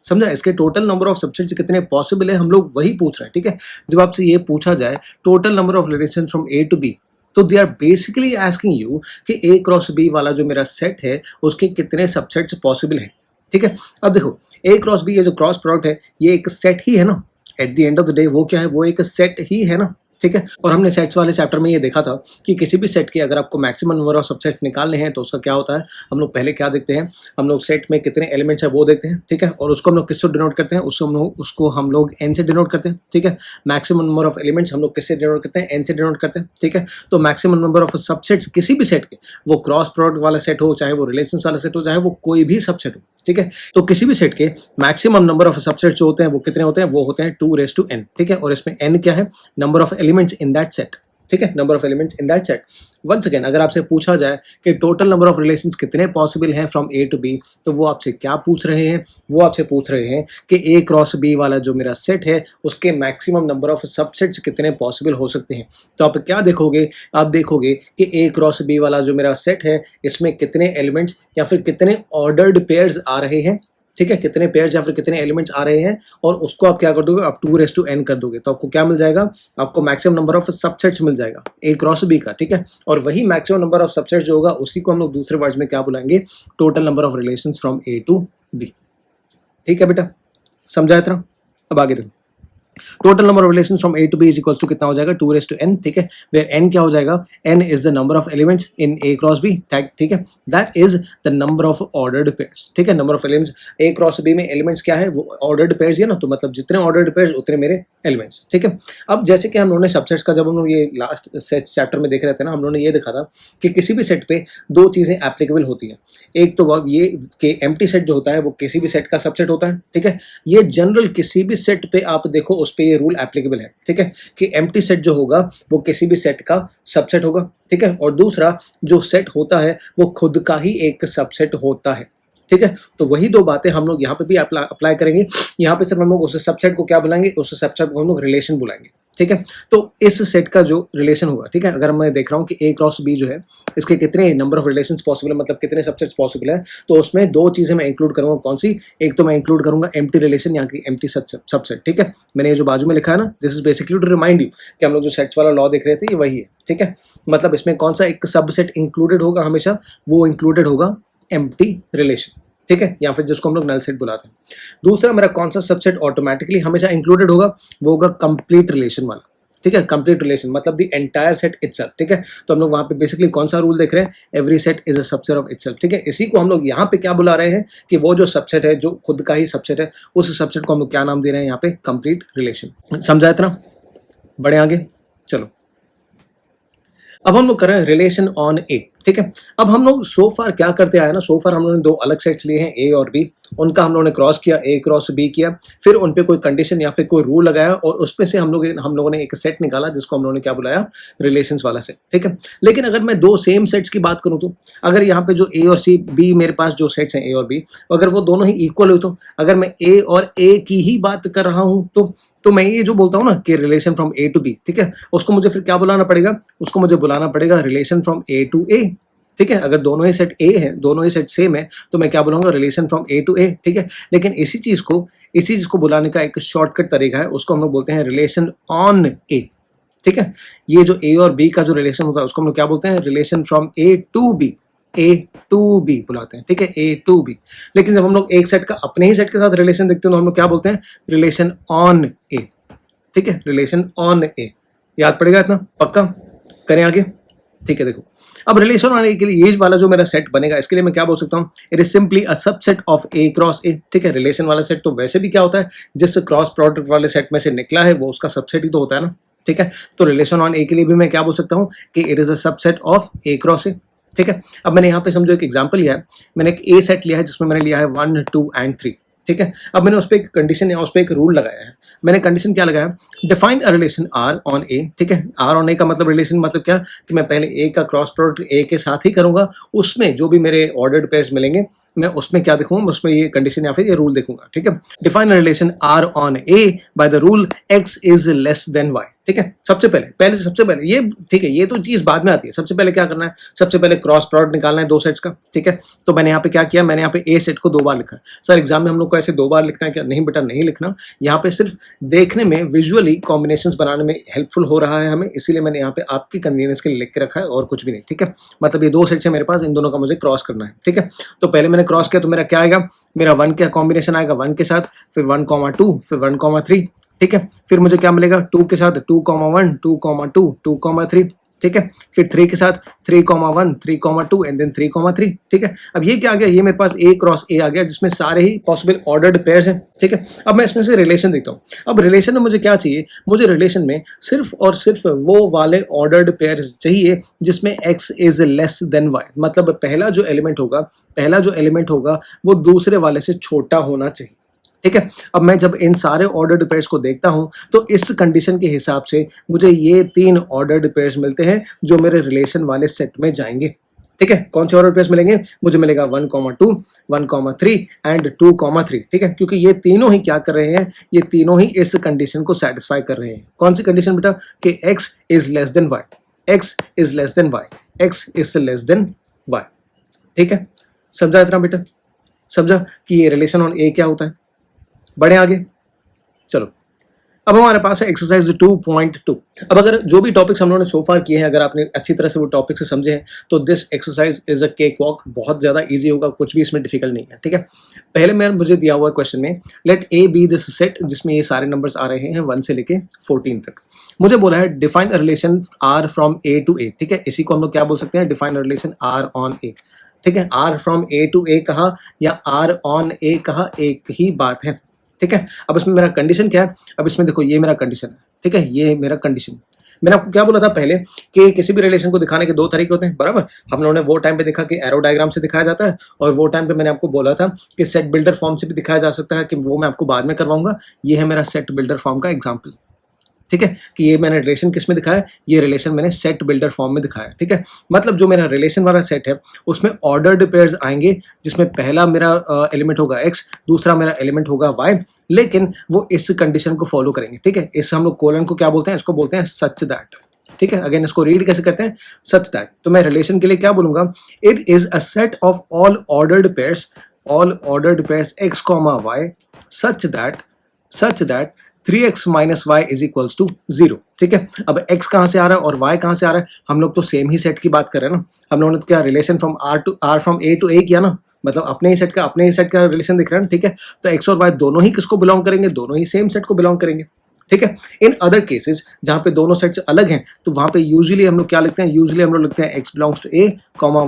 समझा? इसके टोटल नंबर ऑफ सबसेट्स कितने पॉसिबल है, हम लोग वही पूछ रहे हैं, ठीक है। जब आपसे ये पूछा जाए total number of relations from A to B, तो they are basically asking you कि ए क्रॉस बी वाला जो मेरा सेट है उसके कितने सबसेट्स पॉसिबल हैं, ठीक है। अब देखो, ए क्रॉस बी ये जो क्रॉस प्रोडक्ट है ये एक सेट ही है ना, at the end of the day वो क्या है? वो एक सेट ही है ना, ठीक है। और हमने सेट्स वाले चैप्टर में ये देखा था कि किसी भी सेट के अगर आपको मैक्सिमम नंबर ऑफ सबसेट्स निकालने हैं तो उसका क्या होता है? हम लोग पहले क्या देखते हैं? हम लोग सेट में कितने एलिमेंट्स है वो देखते हैं, ठीक है। और उसको हम लोग किससे डिनोट करते हैं? उसको हम लोग एन से डिनोट करते हैं, ठीक है। मैक्सिमम नंबर ऑफ एलिमेंट्स हम लोग किससे डिनोट करते हैं? एन से डिनोट करते हैं, ठीक है। तो मैक्सिमम नंबर ऑफ सबसेट्स किसी भी सेट के, वो क्रॉस प्रोडक्ट वाला सेट हो, चाहे वो रिलेशन वाला सेट हो, चाहे वो कोई भी सबसेट हो, ठीक है। तो किसी भी सेट के मैक्सिमम नंबर ऑफ सबसेट्स जो होते हैं वो कितने होते हैं? वो होते हैं 2n, ठीक है। और इसमें n क्या है? Number of elements in that set, ठीक है, number of elements in that set. Once again अगर आपसे पूछा जाए कि टोटल नंबर ऑफ रिलेशंस कितने पॉसिबल हैं फ्रॉम ए टू बी, तो वो आपसे क्या पूछ रहे हैं? वो आपसे पूछ रहे हैं कि ए क्रॉस बी वाला जो मेरा सेट है उसके मैक्सिमम नंबर ऑफ सबसेट्स कितने पॉसिबल हो सकते हैं। तो आप क्या देखोगे? आप देखोगे कि ए क्रॉस बी वाला जो मेरा सेट है इसमें कितने एलिमेंट्स या फिर कितने ऑर्डर्ड पेयर्स आ रहे हैं, ठीक है, कितने पेयर्स या फिर कितने एलिमेंट्स आ रहे हैं, और उसको आप क्या कर दोगे? आप 2n कर दोगे, तो आपको क्या मिल जाएगा? आपको मैक्सिमम नंबर ऑफ सबसेट्स मिल जाएगा ए क्रॉस बी का, ठीक है। और वही मैक्सिमम नंबर ऑफ सबसेट्स जो होगा उसी को हम लोग दूसरे वर्ड्स में क्या बुलाएंगे? Total number of relations from A to B, ठीक है बेटा। समझा इतना? अब आगे देखो, total number of relation from A to B is equal to कितना हो जाएगा 2n, ठीक है, वेयर n क्या हो जाएगा, n is the number of elements in A cross B, ठीक है, that is the number of ordered pairs, ठीक है, number of elements A cross B में एलिमेंट्स क्या है, वो ऑर्डर्ड पेयर्स है ना, तो मतलब जितने ऑर्डर्ड पेयर्स उतने मेरे एलिमेंट्स, ठीक है। अब जैसे कि हम लोगों ने सबसेट्स का जब हम लोग ये लास्ट सेट चैप्टर में देख रहे थे ना, हम लोगों ने ये देखा था कि किसी भी सेट पे दो चीजें एप्लीकेबल होती हैं। एक तो वह ये कि एम्प्टी सेट जो होता है वो किसी भी सेट का सबसेट होता है, ठीक है, ये जनरल किसी भी सेट पे आप देखो उस पे ये रूल एप्लीकेबल है, ठीक है, कि एम्प्टी सेट जो होगा वो किसी भी सेट का सबसेट होगा, ठीक है, और दूसरा जो सेट होता है वो खुद का ही एक सबसेट होता है, ठीक है। तो वही दो बातें हम लोग यहाँ पे भी अप्लाई करेंगे। यहाँ पे सिर्फ हम लोग उस सबसेट को क्या बुलाएंगे, उस सबसेट को हम लोग रिलेशन बुलाएंगे, ठीक है। तो इस सेट का जो रिलेशन होगा, ठीक है, अगर मैं देख रहा हूँ कि ए क्रॉस बी जो है इसके कितने नंबर ऑफ रिलेशंस पॉसिबल है, मतलब कितने सबसेट्स पॉसिबल है, तो उसमें दो चीजें मैं इंक्लूड करूंगा। कौन सी? एक तो मैं इंक्लूड करूंगा एम्प्टी रिलेशन, यहाँ की एम्प्टी सबसेट, ठीक है। मैंने ये जो बाजू में लिखा है ना, this is basically to remind you कि हम लोग जो सेट्स वाला लॉ देख रहे थे ये वही है, ठीक है। मतलब इसमें कौन सा एक सबसेट इंक्लूडेड होगा हमेशा, वो इंक्लूडेड होगा एम्प्टी रिलेशन, ठीक है, या फिर जिसको हम लोग नल सेट बुलाते हैं। दूसरा मेरा कौन सा सबसेट ऑटोमेटिकली हमेशा इंक्लूडेड होगा, वो होगा कंप्लीट रिलेशन वाला, ठीक है, कंप्लीट रिलेशन मतलब द एंटायर सेट इटसेल्फ, ठीक है। तो हम लोग वहां पे बेसिकली कौन सा रूल देख रहे हैं, every set is a subset of itself, ठीक है। इसी को हम लोग यहाँ पे क्या बुला रहे हैं कि वो जो सबसेट है जो खुद का ही सबसेट है, उस सबसेट को हम लोग क्या नाम दे रहे हैं यहाँ पे, कंप्लीट रिलेशन। समझा इतना? बढ़े आगे, चलो अब हम लोग कर रहे हैं रिलेशन ऑन ए, ठीक है। अब हम लोग सो फार क्या करते आए ना, सो फार हम लोगों ने दो अलग सेट्स लिए हैं ए और बी, उनका हम लोगों ने क्रॉस किया, ए क्रॉस बी किया, फिर उन पे कोई कंडीशन या फिर कोई रूल लगाया और उसमें से हम लोगों ने एक सेट निकाला जिसको हम लोगों ने क्या बुलाया, रिलेशंस वाला सेट, ठीक है। लेकिन अगर मैं दो सेम सेट्स की बात करूं तो अगर यहाँ पे जो ए और सी बी मेरे पास जो सेट्स हैं ए और बी, अगर वो दोनों ही इक्वल हो, तो अगर मैं ए और ए की ही बात कर रहा हूं तो मैं ये जो बोलता हूँ ना कि relation from A to B, ठीक है, उसको मुझे फिर क्या बुलाना पड़ेगा, उसको मुझे बुलाना पड़ेगा relation from A to A, ठीक है। अगर दोनों ही सेट ए है, दोनों ही सेट सेम है, तो मैं क्या बुलाऊंगा, relation from A to A, ठीक है। लेकिन इसी चीज को बुलाने का एक शॉर्टकट तरीका है, उसको हम लोग बोलते हैं रिलेशन ऑन ए, ठीक है। ये जो ए और बी का जो रिलेशन होता है उसको हम लोग क्या बोलते हैं, relation from A to B, A to B बुलाते हैं, ठीक है, ए टू बी। लेकिन जब हम लोग एक सेट का अपने ही सेट के साथ रिलेशन देखते हैं तो हम लोग क्या बोलते हैं, रिलेशन ऑन ए, ठीक है, रिलेशन ऑन ए। याद पड़ेगा इतना? पक्का? करें आगे, ठीक है। देखो अब रिलेशन ऑन ए के लिए ये वाला जो मेरा सेट बनेगा, इसके लिए मैं क्या बोल सकता हूँ, it is simply a subset of A cross ए, ठीक है। रिलेशन वाला सेट तो वैसे भी क्या होता है, जिस क्रॉस प्रोडक्ट वाले सेट में से निकला है वो उसका सबसेट ही तो होता है ना, ठीक है। तो रिलेशन ऑन ए के लिए भी मैं क्या बोल सकता हूँ कि it is a subset of A cross ए, ठीक है। अब मैंने यहाँ पे समझो एक एग्जाम्पल लिया है, मैंने एक ए सेट लिया है जिसमें मैंने लिया है 1, 2 एंड 3, ठीक है। अब मैंने उस पर एक कंडीशन या उस पर एक रूल लगाया है। मैंने कंडीशन क्या लगाया, define a relation R on A, ठीक है। आर ऑन ए का मतलब रिलेशन मतलब क्या, कि मैं पहले ए का क्रॉस प्रोडक्ट ए के साथ ही करूंगा, उसमें जो भी मेरे ऑर्डर्ड पेयर्स मिलेंगे मैं उसमें क्या देखूंगा, उसमें ये कंडीशन या फिर ये रूल देखूंगा, ठीक है। Define a relation R on A by the rule x is less than y, ठीक है। सबसे पहले ये, ठीक है, ये तो चीज बाद में आती है। सबसे पहले क्या करना है, सबसे पहले क्रॉस प्रोडक्ट निकालना है दो सेट्स का, ठीक है। तो मैंने यहाँ पे क्या किया, मैंने यहाँ पे ए सेट को 2 बार लिखा। सर एग्जाम में हम लोग को ऐसे 2 बार लिखना है क्या? नहीं बेटा, नहीं लिखना। यहाँ पे सिर्फ देखने में विजुअली कॉम्बिनेशंस बनाने में हेल्पफुल हो रहा है हमें, इसीलिए मैंने यहाँ पे आपकी कन्वीनियंस के लिए लिख के रखा है और कुछ भी नहीं, ठीक है। मतलब ये 2 सेट्स है मेरे पास, इन दोनों का मुझे क्रॉस करना है, ठीक है। तो पहले मैंने क्रॉस किया तो मेरा क्या आएगा, मेरा 1 का कॉम्बिनेशन आएगा 1 के साथ, फिर 1,2, फिर 1,3, ठीक है। फिर मुझे क्या मिलेगा, 2 के साथ 2,1, 2,2, 2,3, ठीक है। फिर 3 के साथ 3,1, 3,2 एंड देन 3,3, ठीक है। अब ये क्या आ गया, ये मेरे पास ए क्रॉस ए आ गया जिसमें सारे ही पॉसिबल ऑर्डर्ड पेयर्स हैं, ठीक है। अब मैं इसमें से रिलेशन देखता हूँ। अब रिलेशन में मुझे क्या चाहिए, मुझे रिलेशन में सिर्फ और सिर्फ वो वाले ऑर्डर्ड पेयर्स चाहिए जिसमें x is less than y, मतलब पहला जो एलिमेंट होगा वो दूसरे वाले से छोटा होना चाहिए, ठीक है। अब मैं जब इन सारे ऑर्डर्ड पेयर्स को देखता हूं तो इस कंडीशन के हिसाब से मुझे ये 3 ऑर्डर्ड पेयर्स मिलते हैं जो मेरे रिलेशन वाले सेट में जाएंगे, ठीक है। कौन से ऑर्डर पेयर्स मिलेंगे, मुझे मिलेगा 1,2, 1,3 एंड 2,3, ठीक है। क्योंकि ये तीनों ही क्या कर रहे हैं, ये तीनों ही इस कंडीशन को सेटिस्फाई कर रहे हैं। कौन सी कंडीशन बेटा, कि x is less then y, x is less then y, x is less then y, ठीक है। समझा इतना बेटा? समझा कि ये रिलेशन ऑन ए क्या होता है? बढ़े आगे, चलो। अब हमारे पास है एक्सरसाइज 2.2। अब अगर जो भी टॉपिक्स हम लोगों ने सो फार किए हैं, अगर आपने अच्छी तरह से वो टॉपिक से समझे हैं तो this exercise is a cake walk, बहुत ज़्यादा इजी होगा, कुछ भी इसमें डिफिकल्ट नहीं है। ठीक है, पहले मैं मुझे दिया हुआ क्वेश्चन में let A be this set जिसमें ये सारे नंबर्स आ रहे हैं 1 से लेके 14 तक। मुझे बोला है define a relation R from A to A. ठीक है, इसी को हम लोग क्या बोल सकते हैं, define a relation R on A. ठीक है, R from A to A कहा या आर ऑन ए कहा, एक ही बात है। ठीक है, अब इसमें मेरा कंडीशन क्या है, अब इसमें देखो ये मेरा कंडीशन है। ठीक है, ये मेरा कंडीशन, मैंने आपको क्या बोला था पहले कि किसी भी रिलेशन को दिखाने के दो तरीके होते हैं, बराबर। हम लोगों ने वो टाइम पे देखा कि एरो डायग्राम से दिखाया जाता है, और वो टाइम पे मैंने आपको बोला था कि सेट बिल्डर फॉर्म से भी दिखाया जा सकता है, कि वो मैं आपको बाद में करवाऊंगा। ये है मेरा सेट बिल्डर फॉर्म का एग्जाम्पल। ठीक है, कि ये मैंने रिलेशन किस में दिखाया, ये रिलेशन मैंने सेट बिल्डर फॉर्म में दिखाया। ठीक है, मतलब जो मेरा रिलेशन वाला सेट है उसमें ऑर्डर्ड पेयर्स आएंगे, जिसमें पहला मेरा एलिमेंट होगा x, दूसरा मेरा एलिमेंट होगा y, लेकिन वो इस कंडीशन को फॉलो करेंगे। ठीक है, इस हम लोग कोलन को क्या बोलते हैं, इसको बोलते हैं सच दैट। ठीक है, अगेन इसको रीड कैसे करते हैं, सच दैट। तो मैं रिलेशन के लिए क्या बोलूंगा, it is a set of all ordered pairs x, y such that 3x minus y is equals to 0। ठीक है, अब x कहाँ से आ रहा है और y कहाँ से आ रहा है, हम लोग तो सेम ही सेट की बात कर रहे हैं ना। हम लोगों ने तो क्या relation from R from A to A किया ना, मतलब अपने ही सेट का रिलेशन दिख रहा है ना। ठीक है, तो x और y दोनों ही किसको बिलोंग करेंगे, दोनों ही सेम सेट को बिलोंग करेंगे। ठीक है, इन अदर केसेस जहाँ पे दोनों सेट्स अलग हैं तो वहाँ पे यूजुअली हम लोग क्या लिखते हैं, यूजुअली हम लोग लिखते हैं x belongs to a,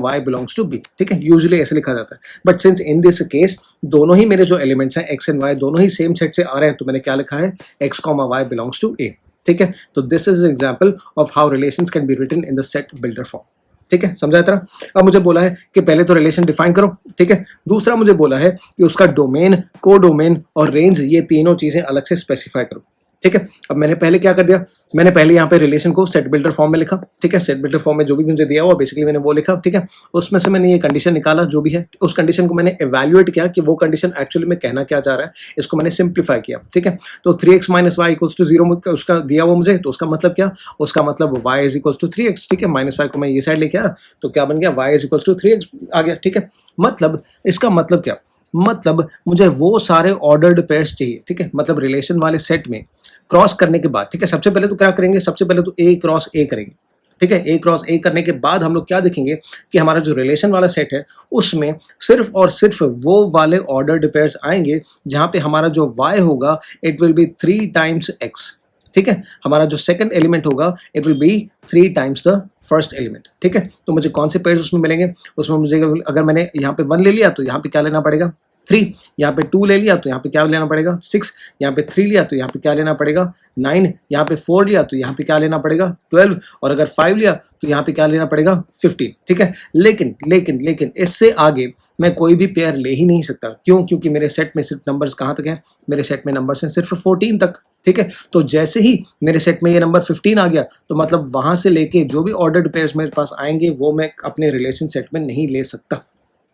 y belongs to b। ठीक है, यूजुअली ऐसे लिखा जाता है। But since in this case दोनों ही मेरे जो एलिमेंट्स हैं x एंड y दोनों ही सेम सेट से आ रहे हैं, तो मैंने क्या लिखा है, x, y belongs to a। ठीक है, तो this is example of how relations can be written in the set builder form. ठीक है, समझा इतना। अब मुझे बोला है कि पहले तो रिलेशन डिफाइन करो। ठीक है, दूसरा मुझे बोला है कि उसका डोमेन, कोडोमेन और रेंज, ये तीनों चीजें अलग से स्पेसिफाई करो। ठीक है, अब मैंने पहले क्या कर दिया, मैंने पहले यहाँ पे रिलेशन को सेट बिल्डर फॉर्म में लिखा। ठीक है, सेट बिल्डर फॉर्म में जो भी मुझे दिया हुआ बेसिकली मैंने वो लिखा। ठीक है, उसमें से मैंने ये कंडीशन निकाला जो भी है, उस कंडीशन को मैंने इवैल्यूएट किया कि वो कंडीशन एक्चुअली में कहना क्या चाह रहा है, इसको मैंने सिंप्लीफाई किया। ठीक है, तो 3x minus Y equals to 0 उसका दिया हुआ मुझे, तो उसका मतलब क्या, उसका मतलब y is equals to 3x। ठीक है, माइनस वाई को मैं ये साइड लेके आया तो क्या बन गया, y is equals to 3x आ गया। ठीक है, मतलब इसका मतलब क्या, मतलब मुझे वो सारे ऑर्डर्ड पेयर्स चाहिए। ठीक है, मतलब रिलेशन वाले सेट में क्रॉस करने के बाद, ठीक है, सबसे पहले तो क्या करेंगे, सबसे पहले तो a क्रॉस a करेंगे। ठीक है, a क्रॉस a करने के बाद हम लोग क्या देखेंगे कि हमारा जो रिलेशन वाला सेट है उसमें सिर्फ और सिर्फ वो वाले ऑर्डर्ड पेयर्स आएंगे जहां पे हमारा जो y होगा it will be 3 times x। ठीक है, हमारा जो सेकंड एलिमेंट होगा it will be 3 times the first element. ठीक है, तो मुझे कौन से पेयर्स उसमें मिलेंगे, उसमें मुझे अगर मैंने यहाँ पे 1 ले लिया तो यहाँ पे क्या लेना पड़ेगा, 3, यहाँ पे 2 ले लिया तो यहाँ पे क्या लेना पड़ेगा, 6, यहाँ पे 3 लिया तो यहाँ पे क्या लेना पड़ेगा, 9, यहाँ पे 4 लिया तो यहाँ पे क्या लेना पड़ेगा, 12, और अगर 5 लिया तो यहाँ पे क्या लेना पड़ेगा, 15। ठीक है, लेकिन लेकिन लेकिन इससे आगे मैं कोई भी पेयर ले ही नहीं सकता। क्यों, क्योंकि मेरे सेट में सिर्फ नंबर्स कहाँ तक हैं, मेरे सेट में नंबर्स हैं सिर्फ 14 तक। ठीक है, तो जैसे ही मेरे सेट में ये नंबर 15 आ गया तो मतलब वहां से लेके जो भी ऑर्डर्ड पेयर्स मेरे पास आएंगे वो मैं अपने रिलेशन सेट में नहीं ले सकता।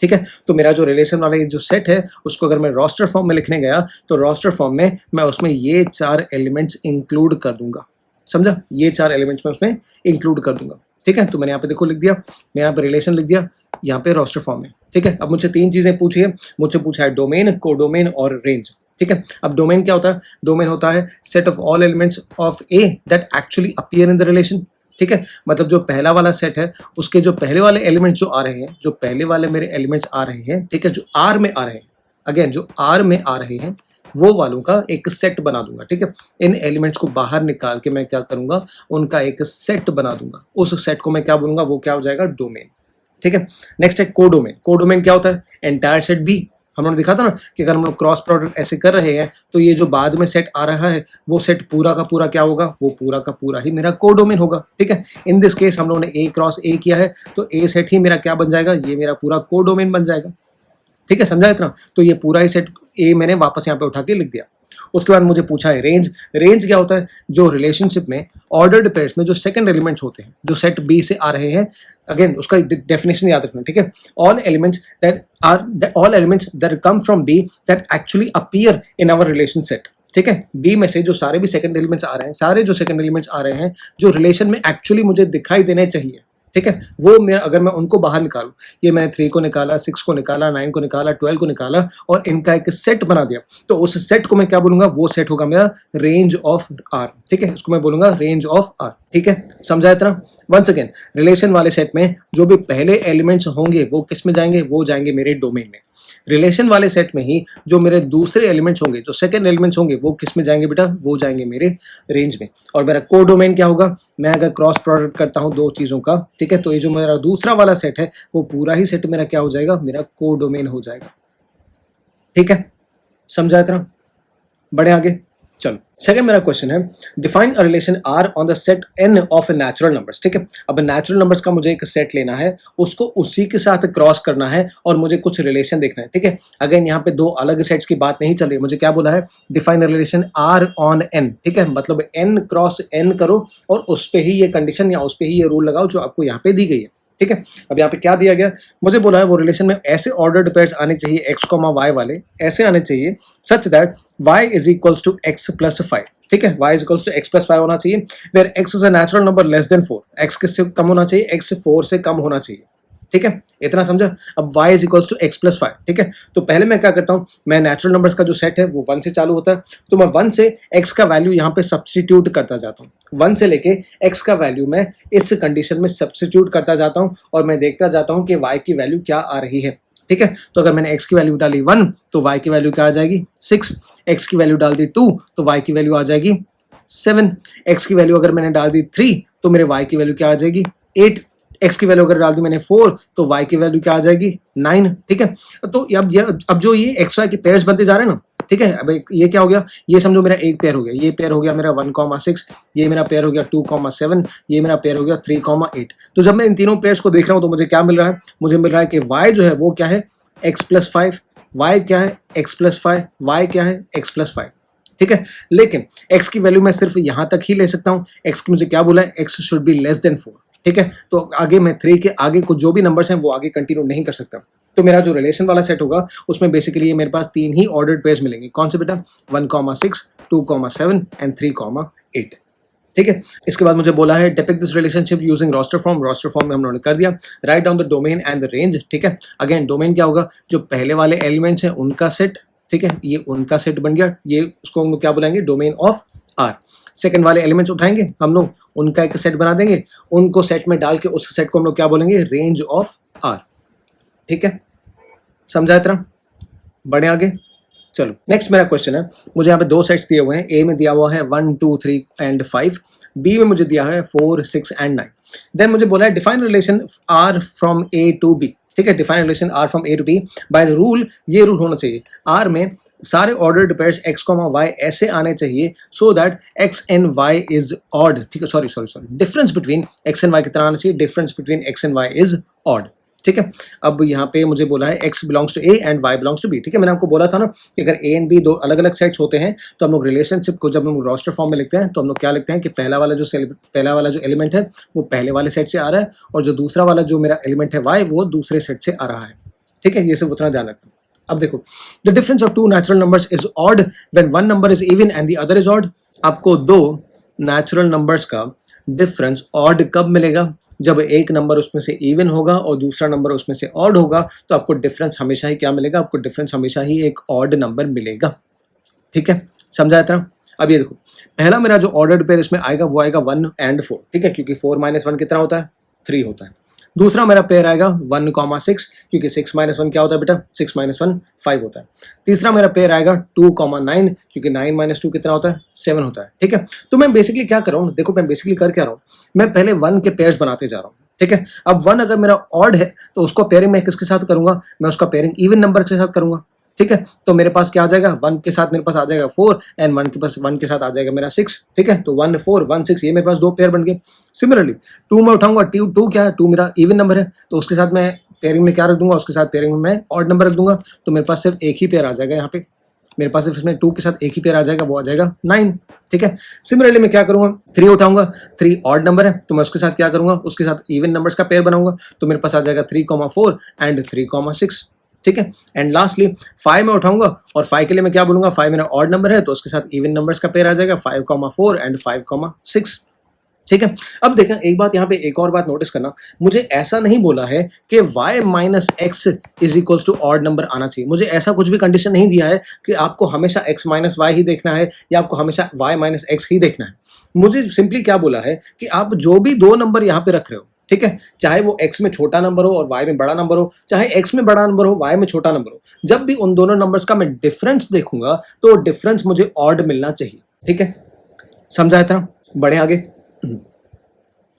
ठीक है, तो मेरा जो रिलेशन वाला जो सेट है उसको अगर मैं रोस्टर फॉर्म में लिखने गया तो रोस्टर फॉर्म में मैं उसमें ये 4 एलिमेंट्स इंक्लूड कर दूंगा। समझा, ये 4 एलिमेंट्स में उसमें इंक्लूड कर दूंगा। ठीक है, तो मैंने यहाँ पे देखो लिख दिया, मैं यहाँ पे रिलेशन लिख दिया यहाँ पे रोस्टर फॉर्म में। ठीक है, अब मुझे 3 चीजें पूछी है, मुझसे पूछा है डोमेन, कोडोमेन और रेंज। ठीक है, अब डोमेन क्या होता है, डोमेन होता है set of all elements of A that actually appear in the relation. ठीक है, मतलब जो पहला वाला सेट है उसके जो पहले वाले एलिमेंट्स जो आ रहे हैं, जो पहले वाले मेरे एलिमेंट्स आ रहे हैं, ठीक है, जो आर में आ रहे हैं, अगेन जो आर में आ रहे हैं वो वालों का एक सेट बना दूंगा। ठीक है, इन एलिमेंट्स को बाहर निकाल के मैं क्या करूंगा, उनका एक सेट बना दूंगा। उस सेट को मैं क्या बोलूंगा, वो क्या हो जाएगा, डोमेन। ठीक है, नेक्स्ट है कोडोमेन। कोडोमेन क्या होता है, एंटायर सेट बी। हम लोगों ने दिखा था ना कि अगर हम लोग क्रॉस प्रोडक्ट ऐसे कर रहे हैं तो ये जो बाद में सेट आ रहा है वो सेट पूरा का पूरा क्या होगा, वो पूरा का पूरा ही मेरा कोडोमेन होगा। ठीक है, इन दिस केस हम लोगों ने ए क्रॉस ए किया है तो ए सेट ही मेरा क्या बन जाएगा, ये मेरा पूरा कोडोमेन बन जाएगा। ठीक है, समझा इतना। तो ये पूरा ही सेट ए मैंने वापस यहाँ पे उठा के लिख दिया। उसके बाद मुझे पूछा है रेंज। रेंज क्या होता है, जो रिलेशनशिप में ऑर्डर्ड पेयर्स में जो सेकंड एलिमेंट्स होते हैं जो सेट बी से आ रहे हैं, अगेन उसका डेफिनेशन याद रखना। ठीक है, all elements that come from B that actually appear in our relation set. ठीक है, बी में से जो सारे भी सेकंड एलिमेंट्स आ रहे हैं, सारे जो सेकंड एलिमेंट्स आ रहे हैं जो रिलेशन में एक्चुअली मुझे दिखाई देने चाहिए, ठीक है, वो मेरा अगर मैं उनको बाहर निकालूं, ये मैंने 3 को निकाला, 6 को निकाला, 9 को निकाला, 12 को निकाला और इनका एक सेट बना दिया, तो उस सेट को मैं क्या बोलूंगा, वो सेट होगा मेरा रेंज ऑफ आर। ठीक है, इसको मैं बोलूंगा रेंज ऑफ आर। ठीक है, समझा इतना। वंस अगेन, रिलेशन वाले सेट में जो भी पहले एलिमेंट्स होंगे वो किस में जाएंगे, वो जाएंगे मेरे डोमेन में। रिलेशन वाले सेट में ही जो मेरे दूसरे एलिमेंट्स होंगे, जो सेकंड एलिमेंट्स होंगे, वो किस में जाएंगे बेटा, वो जाएंगे मेरे रेंज में। और मेरा को डोमेन क्या होगा, मैं अगर क्रॉस प्रोडक्ट करता हूं दो चीजों का, ठीक है, तो ये जो मेरा दूसरा वाला सेट है वो पूरा ही सेट मेरा क्या हो जाएगा, मेरा को डोमेन हो जाएगा। ठीक है, समझा इतना, बढ़े आगे। चलो, सेकंड मेरा क्वेश्चन है, define a relation R on the set N of natural numbers. ठीक है, अब नेचुरल नंबर्स का मुझे एक सेट लेना है, उसको उसी के साथ क्रॉस करना है और मुझे कुछ रिलेशन देखना है। ठीक है, अगेन यहाँ पे दो अलग सेट्स की बात नहीं चल रही है, मुझे क्या बोला है, define a relation R on N. ठीक है, मतलब एन क्रॉस एन करो और उस पे ही ये कंडीशन या उस पे ही ये रूल लगाओ जो आपको यहाँ पे दी गई है। ठीक है, अब यहाँ पे क्या दिया गया, मुझे बोला है वो रिलेशन में ऐसे ऑर्डर्ड पेयर्स आने चाहिए x, y वाले ऐसे आने चाहिए such that y is equals to x plus 5। ठीक है, y is equals to x plus 5 होना चाहिए, where x is a natural number less than 4। x किससे कम होना चाहिए, x 4 से कम होना चाहिए। ठीक है, इतना समझा। अब y is equals to x plus 5। ठीक है, तो पहले मैं क्या करता हूँ, मैं नेचुरल नंबर्स का जो सेट है वो 1 से चालू होता है, तो मैं 1 से x का वैल्यू यहाँ पे सब्सटीट्यूट करता जाता हूँ। 1 से लेके x का वैल्यू मैं इस कंडीशन में सब्सटीट्यूट करता जाता हूँ और मैं देखता जाता हूँ कि y की वैल्यू क्या आ रही है। ठीक है, तो अगर मैंने x की वैल्यू डाली 1 तो y की वैल्यू क्या आ जाएगी 6, x की वैल्यू डाल दी 2 तो y की वैल्यू आ जाएगी 7, x की वैल्यू अगर मैंने डाल दी 3 तो मेरे y की वैल्यू क्या आ जाएगी 8, x की वैल्यू अगर डाल दी मैंने 4 तो y की वैल्यू क्या आ जाएगी 9। ठीक है, तो अब जो ये एक्स वाई के पेयर्स बनते जा रहे हैं ना, ठीक है, अब ये क्या हो गया, ये समझो मेरा एक पेयर हो गया, ये पेयर हो गया मेरा 1,6, ये मेरा पेयर हो गया 2,7, ये मेरा पेयर हो गया 3,8। तो जब मैं इन तीनों पेयर्स को देख रहा हूँ तो मुझे क्या मिल रहा है, मुझे मिल रहा है कि y जो है वो क्या है x प्लस 5, y क्या है x प्लस 5, y क्या है x प्लस 5। ठीक है, लेकिन x की वैल्यू मैं सिर्फ यहां तक ही ले सकता हूं, x की मुझे क्या बोला है, x should be less than 4। ठीक है, तो आगे मैं 3 के आगे कुछ जो भी नंबर्स हैं वो आगे कंटिन्यू नहीं कर सकता। तो मेरा जो रिलेशन वाला सेट होगा उसमें बेसिकली मेरे पास 3 ही ऑर्डर्ड पेयर्स मिलेंगे। कौन से बेटा, 1,6, 2,7 एंड 3,8। ठीक है, इसके बाद मुझे बोला है depict this relationship using roster form. Roster form में हमने कर दिया, write down the domain and the range. ठीक है, अगेन डोमेन क्या होगा, जो पहले वाले एलिमेंट्स हैं उनका सेट। ठीक है, ये उनका सेट बन गया, ये उसको हम लोग क्या बुलाएंगे, डोमेन ऑफ आर। सेकंड वाले एलिमेंट्स उठाएंगे हम लोग, उनका एक सेट बना देंगे, उनको सेट में डाल के उस सेट को हम लोग क्या बोलेंगे, रेंज ऑफ आर। ठीक है, समझा इतना, बढ़े आगे। चलो, नेक्स्ट मेरा क्वेश्चन है, मुझे यहाँ पे दो सेट्स दिए हुए हैं, ए में दिया हुआ है 1, 2, 3 एंड 5, बी में मुझे दिया है 4, 6 एंड 9। देन मुझे बोला है define relation R from A to B. ठीक है, define relation R from A to B by the rule, ये रूल होना चाहिए, आर में सारे ऑर्डर्ड पेयर्स x, y ऐसे आने चाहिए so that x and y is odd. ठीक है, sorry, difference between x and y कितना आना चाहिए, difference between x and y is odd. ठीक है, अब यहाँ पे मुझे बोला है x belongs to a and y belongs to b। ठीक है, मैंने आपको बोला था ना कि अगर a एंड b दो अलग अलग सेट्स होते हैं तो हम लोग रिलेशनशिप को जब हम रोस्टर फॉर्म में लिखते हैं तो हम लोग क्या लिखते हैं कि पहला वाला जो एलिमेंट है वो पहले वाले सेट से आ रहा है और जो दूसरा वाला जो मेरा एलिमेंट है y वो दूसरे सेट से आ रहा है। ठीक है, ये सिर्फ उतना ध्यान रखना। अब देखो, the difference of two natural numbers is odd when one number is even and the other is odd. आपको दो नेचुरल नंबर्स का डिफरेंस ऑड कब मिलेगा, जब एक नंबर उसमें से इवन होगा और दूसरा नंबर उसमें से ऑड होगा, तो आपको डिफरेंस हमेशा ही क्या मिलेगा, आपको डिफरेंस हमेशा ही एक ऑड नंबर मिलेगा। ठीक है, समझा इतना। अब ये देखो, पहला मेरा जो ऑर्डर्ड पेयर इसमें आएगा वो आएगा 1 एंड 4। ठीक है, क्योंकि 4 - 1 कितना होता है, 3 होता है। दूसरा मेरा पेयर आएगा 1,6, क्योंकि 6 - 1 क्या होता है बेटा, 6 - 1 5 होता है। तीसरा मेरा पेयर आएगा 2,9, क्योंकि 9 - 2 कितना होता है, 7 होता है। ठीक है, तो मैं बेसिकली क्या कर रहा हूँ, देखो मैं बेसिकली कर क्या रहा हूँ, मैं पहले 1 के पेयर्स बनाते जा रहा हूँ। ठीक है, अब 1 अगर मेरा ऑड है तो उसको पेयरिंग मैं किसके साथ करूंगा, मैं उसका पेयरिंग इवन नंबर के साथ करूंगा। ठीक है, तो मेरे पास क्या आ जाएगा, 1 के साथ मेरे पास आ जाएगा 4 एंड 1 के साथ आ जाएगा मेरा 6। ठीक है, तो 1, 4, 1, 6 ये मेरे पास दो पेयर बन गए। सिमिलरली 2 में उठाऊंगा, 2 क्या है, 2 मेरा इवन नंबर है तो उसके साथ मैं पेयरिंग में क्या रख दूंगा, उसके साथ पेयरिंग में मैं ऑड नंबर रख दूंगा, तो मेरे पास सिर्फ एक ही पेयर आ जाएगा। यहाँ पे मेरे पास सिर्फ इसमें 2 के साथ एक ही पेयर आ जाएगा, वो आ जाएगा 9। ठीक है, सिमिलरली मैं क्या करूंगा, 3 उठाऊंगा, 3 ऑड नंबर है तो मैं उसके साथ क्या करूंगा, उसके साथ इवन नंबर्स का पेयर बनाऊंगा, तो मेरे पास आ जाएगा 3,4 एंड 3,6। ठीक है, एंड लास्टली 5 में उठाऊंगा और 5 के लिए मैं क्या बोलूंगा, 5 मेरा ऑड नंबर है तो उसके साथ इवन नंबर्स का पेयर आ जाएगा, 5,4 एंड 5,6। ठीक है। अब देखें एक बात, यहाँ पे एक और बात नोटिस करना, मुझे ऐसा नहीं बोला है कि y minus x is equals to odd number आना चाहिए। मुझे ऐसा कुछ भी कंडीशन नहीं दिया है कि आपको हमेशा x माइनस वाई ही देखना है या आपको हमेशा y माइनस एक्स ही देखना है। मुझे सिंपली क्या बोला है कि आप जो भी दो नंबर यहाँ पे रख रहे हो, ठीक है, चाहे वो x में छोटा नंबर हो और y में बड़ा नंबर हो, चाहे x में बड़ा नंबर हो y में छोटा नंबर हो, जब भी उन दोनों नंबर्स का मैं डिफरेंस देखूंगा तो डिफरेंस मुझे ऑड मिलना चाहिए। ठीक है, समझा इतना? बढ़े आगे।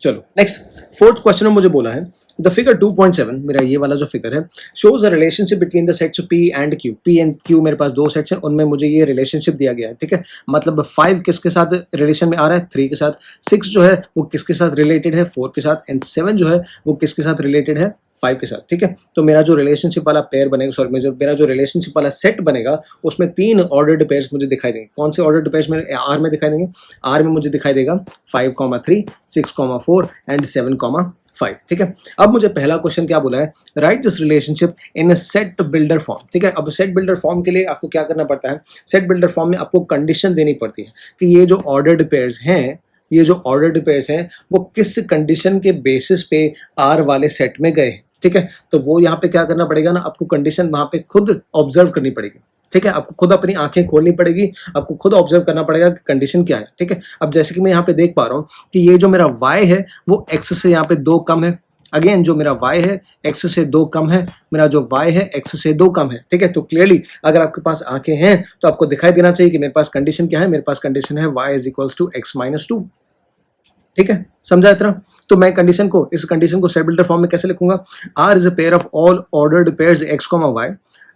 चलो नेक्स्ट, फोर्थ क्वेश्चन में मुझे बोला है द फिगर 2.7, मेरा ये वाला जो फिगर है, shows a relationship between the sets P and Q। P and Q मेरे पास दो सेट्स हैं, उनमें मुझे ये रिलेशनशिप दिया गया है। ठीक है, मतलब 5 किसके साथ रिलेशन में आ रहा है? 3 के साथ। 6 जो है वो किसके साथ रिलेटेड है? 4 के साथ। एंड 7 जो है वो किसके साथ रिलेटेड है? 5 के साथ। ठीक है, तो मेरा जो रिलेशनशिप वाला पेयर बनेगा, सॉरी मेरा जो रिलेशनशिप वाला सेट बनेगा, उसमें 3 ऑर्डर्ड पेयर्स मुझे दिखाई देंगे। कौन से ऑर्डर्ड पेयर्स मेरे आर में दिखाई देंगे? आर में मुझे दिखाई देगा 5,3, 6,4 एंड 7,5। ठीक है, अब मुझे पहला क्वेश्चन क्या बोला है? Right this relationship in a set builder form. ठीक है, अब सेट बिल्डर फॉर्म के लिए आपको क्या करना पड़ता है? सेट बिल्डर फॉर्म में आपको कंडीशन देनी पड़ती है कि ये जो ऑर्डर्ड पेयर्स हैं, ये जो ऑर्डर्ड पेयर्स हैं वो किस कंडीशन के बेसिस पे आर वाले सेट में गए। ठीक है, तो वो यहाँ पे क्या करना पड़ेगा ना, आपको कंडीशन वहां पे खुद ऑब्जर्व करनी पड़ेगी। ठीक है, आपको खुद अपनी आंखें खोलनी पड़ेगी, आपको खुद ऑब्जर्व करना पड़ेगा कि कंडीशन क्या है। ठीक है, अब जैसे कि मैं यहाँ पे देख पा रहा हूँ कि ये जो मेरा y है वो x से यहाँ पे 2 कम है। अगेन जो मेरा y है x से 2 कम है, मेरा जो y है x से 2 कम है। ठीक है, तो क्लियरली अगर आपके पास आंखें हैं तो आपको दिखाई देना चाहिए कि मेरे पास कंडीशन क्या है। मेरे पास कंडीशन है y is equals to x minus 2। ठीक है, समझा इतना? तो मैं कंडीशन को, इस कंडीशन को सेट बिल्डर फॉर्म में कैसे लिखूंगा? R is a pair of all ordered pairs x, y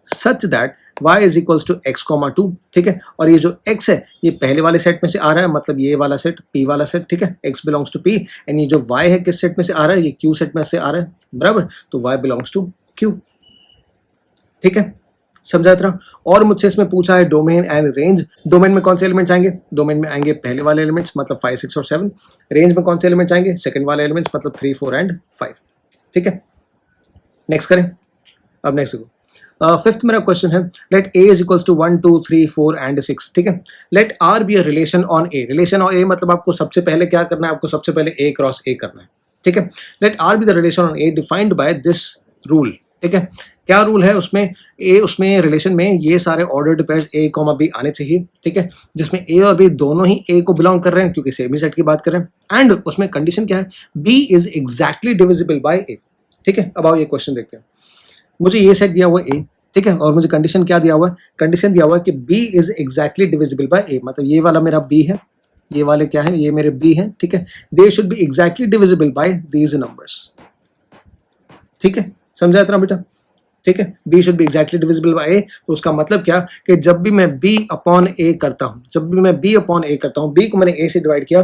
such that y is equals to x, 2। ठीक है, और ये जो x है ये पहले वाले सेट में से आ रहा है, मतलब ये वाला सेट P वाला सेट। ठीक है, x belongs to P and ये जो y है किस सेट में से आ रहा है? ये Q सेट में से आ रहा है, बराबर, तो y बिलोंग्स टू Q। ठीक है, समझा इतना? और मुझसे इसमें पूछा है डोमेन एंड रेंज। डोमेन में कौन से एलिमेंट्स आएंगे? डोमेन में आएंगे पहले वाले एलिमेंट्स मतलब 5, 6 और 7। रेंज में कौन से एलिमेंट्स आएंगे? सेकंड वाले एलिमेंट्स मतलब 3, 4 एंड 5। ठीक है, नेक्स्ट करें। अब नेक्स्ट देखो, फिफ्थ मेरा क्वेश्चन है let a is equals to 1, 2, 3, 4 and 6। ठीक है, let r be a relation on a। Relation on a मतलब आपको सबसे पहले क्या करना है? आपको सबसे पहले a क्रॉस a करना है। ठीक है, let r be the relation on a defined by this rule. ठीक है, क्या रूल है उसमें? उसमें रिलेशन में ये सारे ऑर्डर्ड पेयर्स a, b आने चाहिए। ठीक है, जिसमें a और b दोनों ही a को बिलोंग कर रहे हैं क्योंकि सेम ही सेट की बात कर रहे हैं। एंड उसमें कंडीशन क्या है? b is exactly divisible by a। ठीक है, अब आओ ये क्वेश्चन देखते हैं। मुझे ये सेट दिया हुआ a, ठीक है, और मुझे कंडीशन क्या दिया हुआ है? कंडीशन दिया हुआ है कि b is exactly divisible by a, मतलब ये वाला मेरा b है, ये वाले क्या है? ये मेरे b हैं। ठीक है, they should be exactly divisible by these numbers. ठीक है, समझा इतना बेटा? ठीक है, b should be exactly divisible by a, तो उसका मतलब क्या कि जब भी मैं b अपॉन a करता हूं, जब भी मैं b अपॉन a करता हूं, b को मैंने a से डिवाइड किया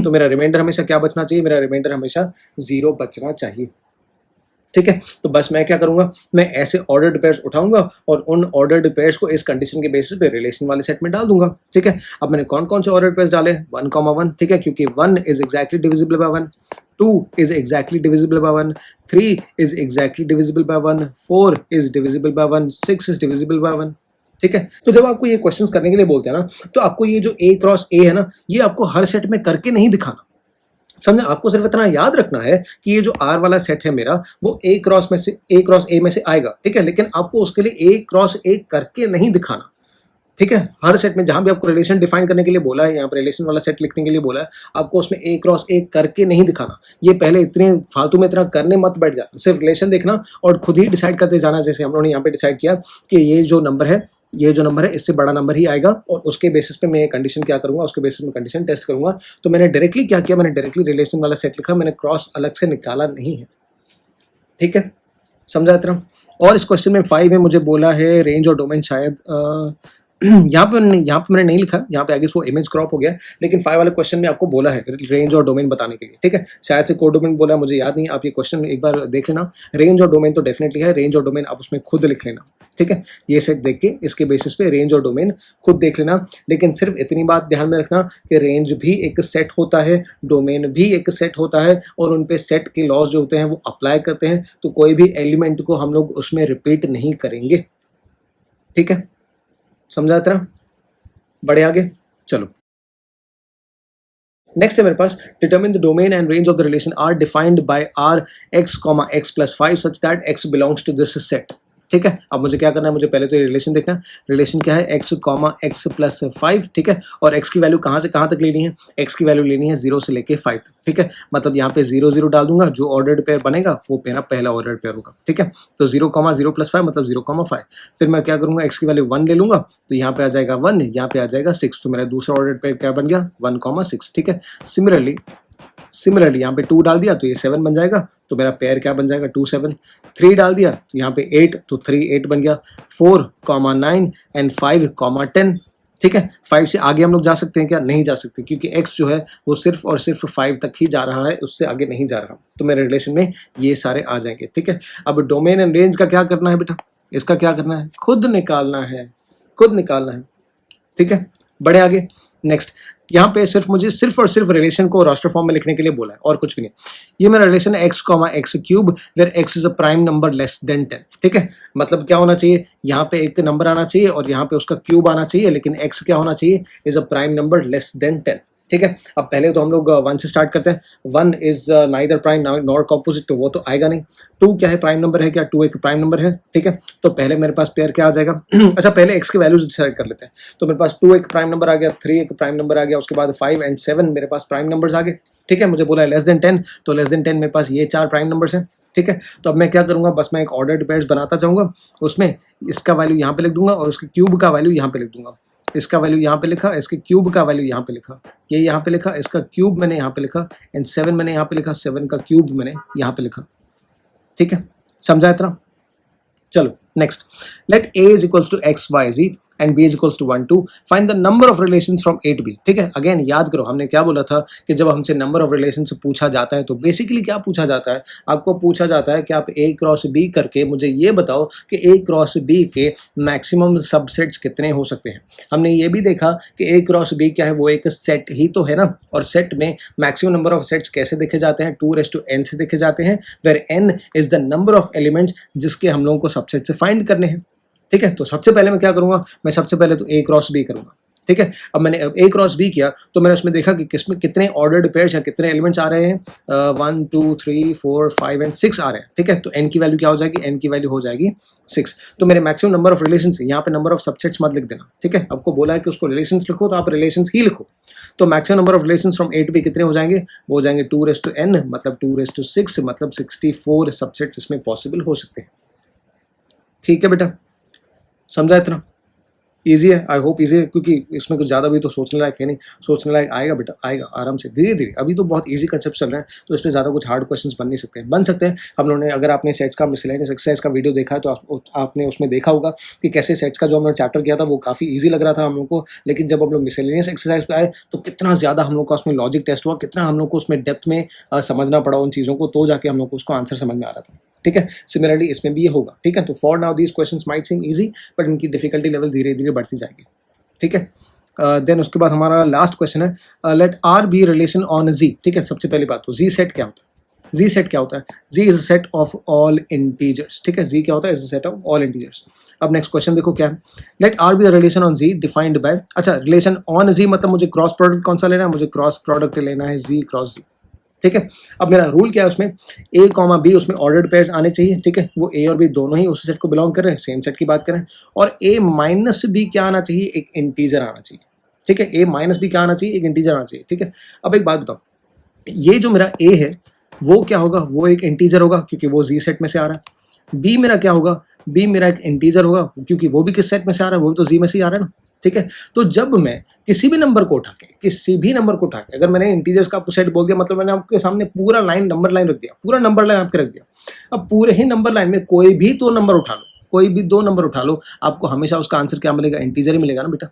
तो मेरा रिमाइंडर हमेशा क्या बचना चाहिए? मेरा रिमाइंडर हमेशा 0 बचना चाहिए। ठीक है, तो बस मैं क्या करूंगा? मैं ऐसे ऑर्डर्ड पेयर्स उठाऊंगा और उन ऑर्डर्ड पेयर्स को इस कंडीशन के बेसिस पे रिलेशन वाले सेट में डाल दूंगा। ठीक है, अब मैंने कौन कौन से ऑर्डर्ड पेयर्स डाले? 1, 1। ठीक है, क्योंकि 1 is exactly divisible by 1, 2 is exactly divisible by 1, 3 is exactly divisible by 1, 4 is divisible by 1, 6 is divisible by 1। ठीक है, तो जब आपको ये क्वेश्चंस करने के लिए बोलते हैं ना, तो आपको ये जो a क्रॉस a है ना, ये आपको हर सेट में करके नहीं दिखाना। समझे? आपको सिर्फ इतना याद रखना है कि ये जो R वाला सेट है मेरा, वो A क्रॉस A में से आएगा। ठीक है, लेकिन आपको उसके लिए A क्रॉस A करके नहीं दिखाना। ठीक है, हर सेट में जहां भी आपको रिलेशन डिफाइन करने के लिए बोला है, यहाँ पर रिलेशन वाला सेट लिखने के लिए बोला है, आपको उसमें A क्रॉस A करके नहीं दिखाना। ये पहले इतने फालतू में इतना करने मत बैठ जाना, सिर्फ रिलेशन देखना और खुद ही डिसाइड करते जाना। जैसे हम लोगों ने यहाँ पे डिसाइड किया कि ये जो नंबर है इससे बड़ा नंबर ही आएगा, और उसके बेसिस पे मैं कंडीशन क्या करूंगा? उसके बेसिस में कंडीशन टेस्ट करूंगा। तो मैंने डायरेक्टली क्या किया? मैंने डायरेक्टली रिलेशन वाला सेट लिखा, मैंने क्रॉस अलग से निकाला नहीं है। ठीक है, समझा इतना? और इस क्वेश्चन में 5 में मुझे बोला है रेंज और डोमेन, शायद यहाँ पे मैंने नहीं लिखा, यहाँ पे आगे वो इमेज क्रॉप हो गया, लेकिन 5 वाले क्वेश्चन में आपको बोला है रेंज और डोमेन बताने के लिए। ठीक है, शायद से कोडोमेन बोला है, मुझे याद नहीं। आप ये क्वेश्चन एक बार देख लेना। रेंज और डोमेन तो डेफिनेटली है, रेंज और डोमेन आप उसमें खुद लिख लेना। ठीक है, ये सेट देख के इसके बेसिस पे रेंज और डोमेन खुद देख लेना। लेकिन सिर्फ इतनी बात ध्यान में रखना कि रेंज भी एक सेट होता है, डोमेन भी एक सेट होता है, और उन पे सेट के लॉज जो होते हैं वो अप्लाई करते हैं। तो कोई भी एलिमेंट को हम लोग उसमें रिपीट नहीं करेंगे। ठीक है, समझा इतना? बढ़े आगे, चलो। नेक्स्ट है मेरे पास, determine the domain and range of the relation R defined by R X comma X plus 5 such that X belongs to this set. ठीक है, अब मुझे क्या करना है, मुझे पहले तो ये रिलेशन देखना है। रिलेशन क्या है, एक्स कॉमा एक्स प्लस 5। ठीक है, और एक्स की वैल्यू कहाँ से कहाँ तक लेनी है, एक्स की वैल्यू लेनी है 0 से लेके 5 तक। ठीक है, मतलब यहाँ पे 0 0 डाल दूंगा, जो ऑर्डर्ड पेयर बनेगा वो मेरा पहला ऑर्डर्ड पेयर होगा। ठीक है, तो 0 प्लस 5 मतलब 0 5। फिर मैं क्या करूंगा, एक्स की वैल्यू 1 ले लूंगा, तो यहाँ पे आ जाएगा 1, यहाँ पे आ जाएगा 6, तो मेरा दूसरा ऑर्डर्ड पेयर क्या बन गया, 1 6। ठीक है, सिमिलरली यहाँ पे 2 डाल दिया तो ये 7 बन जाएगा, तो मेरा पेयर क्या बन जाएगा, 2 7। 3 डाल दिया तो यहाँ पे 8, तो 3 8 बन गया। 4 9 एंड 5 10। ठीक है, 5 से आगे हम लोग जा सकते हैं क्या, नहीं जा सकते, क्योंकि x जो है वो सिर्फ और सिर्फ 5 तक ही जा रहा है, उससे आगे नहीं जा रहा। तो मेरे रिलेशन में ये सारे आ जाएंगे। ठीक है, अब डोमेन एंड रेंज का क्या करना है बेटा, इसका क्या करना है, खुद निकालना है। ठीक है, बढ़े आगे। नेक्स्ट, यहाँ पे सिर्फ और सिर्फ रिलेशन को रास्टर फॉर्म में लिखने के लिए बोला है, और कुछ भी नहीं। ये मेरा रिलेशन है x comma x cube where x is a prime number less than 10। ठीक है, मतलब क्या होना चाहिए, यहाँ पे एक नंबर आना चाहिए और यहाँ पे उसका क्यूब आना चाहिए, लेकिन एक्स क्या होना चाहिए, is a prime number less than 10। ठीक है, अब पहले तो हम लोग 1 से स्टार्ट करते हैं। 1 is neither prime nor composite, तो वो तो आएगा नहीं। 2 क्या है, प्राइम नंबर है क्या, 2 एक प्राइम नंबर है। ठीक है, तो पहले मेरे पास पेयर क्या आ जाएगा अच्छा पहले x के वैल्यूज डिसाइड कर लेते हैं। तो मेरे पास 2 एक प्राइम नंबर आ गया, 3 एक प्राइम नंबर आ गया, उसके बाद 5 एंड 7 मेरे पास प्राइम नंबर्स आ गए। ठीक है, मुझे बोला है लेस देन 10, तो लेस देन 10 मेरे पास ये 4 प्राइम नंबर्स हैं। ठीक है, तो अब मैं क्या करूंगा, बस मैं एक ऑर्डर्ड पेयर्स बनाता जाऊंगा, उसमें इसका वैल्यू यहाँ पे लिख दूंगा और उसके क्यूब का वैल्यू यहाँ पे लिख दूंगा। इसका वैल्यू यहाँ पे लिखा, इसके क्यूब का वैल्यू यहाँ पे लिखा, ये यहाँ पे लिखा, इसका क्यूब मैंने यहाँ पे लिखा, एंड 7 मैंने यहाँ पे लिखा, 7 का क्यूब मैंने यहाँ पे लिखा। ठीक है, समझा इतना। चलो next, let a is equals to x y z and b is equals to 1 2, find the number of relations from a to b। ठीक है, अगेन याद करो हमने क्या बोला था कि जब हमसे नंबर ऑफ रिलेशन से पूछा जाता है तो बेसिकली क्या पूछा जाता है, आपको पूछा जाता है कि आप a क्रॉस b करके मुझे ये बताओ कि a क्रॉस b के मैक्सिमम सबसेट्स कितने हो सकते हैं। हमने ये भी देखा कि a क्रॉस b क्या है, वो एक सेट ही तो है ना, और सेट में मैक्सिमम नंबर ऑफ सेट्स कैसे देखे जाते हैं, 2n से देखे जाते हैं, where n is the number of elements जिसके हम लोगों को सबसेट से फाइंड करने हैं। ठीक है, तो सबसे पहले मैं क्या करूंगा, मैं सबसे पहले तो a क्रॉस b करूंगा। ठीक है, अब मैंने a क्रॉस b किया तो मैंने उसमें देखा कि किसमें कितने ऑर्डर्ड पेयर्स या कितने एलिमेंट्स आ रहे हैं, 1 2 3 4 5 एंड 6 आ रहे हैं। ठीक है, तो n की वैल्यू क्या हो जाएगी, n की वैल्यू हो जाएगी 6। तो मेरे मैक्सिमम नंबर ऑफ रिलेशंस, यहाँ पे नंबर ऑफ सबसेट्स मत लिख देना। ठीक है, आपको बोला है कि उसको रिलेशंस लिखो तो आप रिलेशंस ही लिखो। तो maximum number of relations from a to b कितने हो जाएंगे, वो हो जाएंगे 2n, मतलब 2 6, मतलब 64 सबसेट्स इसमें पॉसिबल हो सकते हैं। ठीक है बेटा, समझा इतना, इजी है, आई होप इजी है, क्योंकि इसमें कुछ ज़्यादा भी तो सोचने लायक है नहीं, सोचने लायक आएगा बेटा, आएगा आराम से धीरे धीरे। अभी तो बहुत इजी कंसेप्ट चल रहे हैं, तो इसमें ज़्यादा कुछ हार्ड क्वेश्चंस बन नहीं सकते हैं, बन सकते हैं। हम लोगों ने, अगर आपने सेट्स का मिसलेनियस एक्सरसाइज का वीडियो देखा है तो आपने उसमें देखा होगा कि कैसे सेट्स का जो हमने चैप्टर किया था वो काफ़ी ईजी लग रहा था हम लोग को, लेकिन जब हम लोग मिसलेनियस एक्सरसाइज पे आए तो कितना ज़्यादा हम लोग का उसमें लॉजिक टेस्ट हुआ, कितना हम लोग को उसमें डेप्थ में समझना पड़ा उन चीज़ों को, तो जाके हम लोग को उसको आंसर समझ में आ रहा था। ठीक है, सिमिलरली इसमें भी ये होगा। ठीक है, तो for now these questions might seem easy, but इनकी डिफिकल्टी लेवल धीरे धीरे बढ़ती जाएगी। ठीक है, देन उसके बाद हमारा लास्ट क्वेश्चन है, let R be relation on Z. ठीक है, सबसे पहली बात तो जी सेट क्या होता है, जी सेट क्या होता है, Z is a set of all integers. ठीक है, जी क्या होता है, is a set of all integers. अब नेक्स्ट क्वेश्चन देखो क्या है, let R be relation on Z defined by, अच्छा रिलेशन ऑन जी मतलब मुझे क्रॉस प्रोडक्ट कौन सा लेना है, मुझे क्रॉस प्रोडक्ट लेना है जी क्रॉस जी। ठीक है, अब मेरा रूल क्या है उसमें, a कॉमा बी उसमें ऑर्डर्ड पेयर्स आने चाहिए। ठीक है, वो a और b दोनों ही उस सेट को बिलोंग कर रहे हैं, सेम सेट की बात करें, और a माइनस b क्या आना चाहिए, एक इंटीजर आना चाहिए। ठीक है, a माइनस b क्या आना चाहिए, एक इंटीजर आना चाहिए। ठीक है, अब एक बात बताओ, ये जो मेरा a है वो क्या होगा, वो एक इंटीजर होगा क्योंकि वो जी सेट में से आ रहा है। b मेरा क्या होगा, b मेरा एक इंटीजर होगा क्योंकि वो भी किस सेट में से आ रहा है, वो भी तो जी में से ही आ रहा है ना। ठीक है, तो जब मैं किसी भी नंबर को उठा के अगर मैंने इंटीजर्स का आपको सेट बोल दिया, मतलब मैंने आपके सामने पूरा लाइन नंबर लाइन रख दिया, पूरा नंबर लाइन आपके रख दिया। अब पूरे ही नंबर लाइन में कोई भी दो नंबर उठा लो, कोई भी दो नंबर उठा लो, आपको हमेशा उसका आंसर क्या मिलेगा, इंटीजर ही मिलेगा ना बेटा।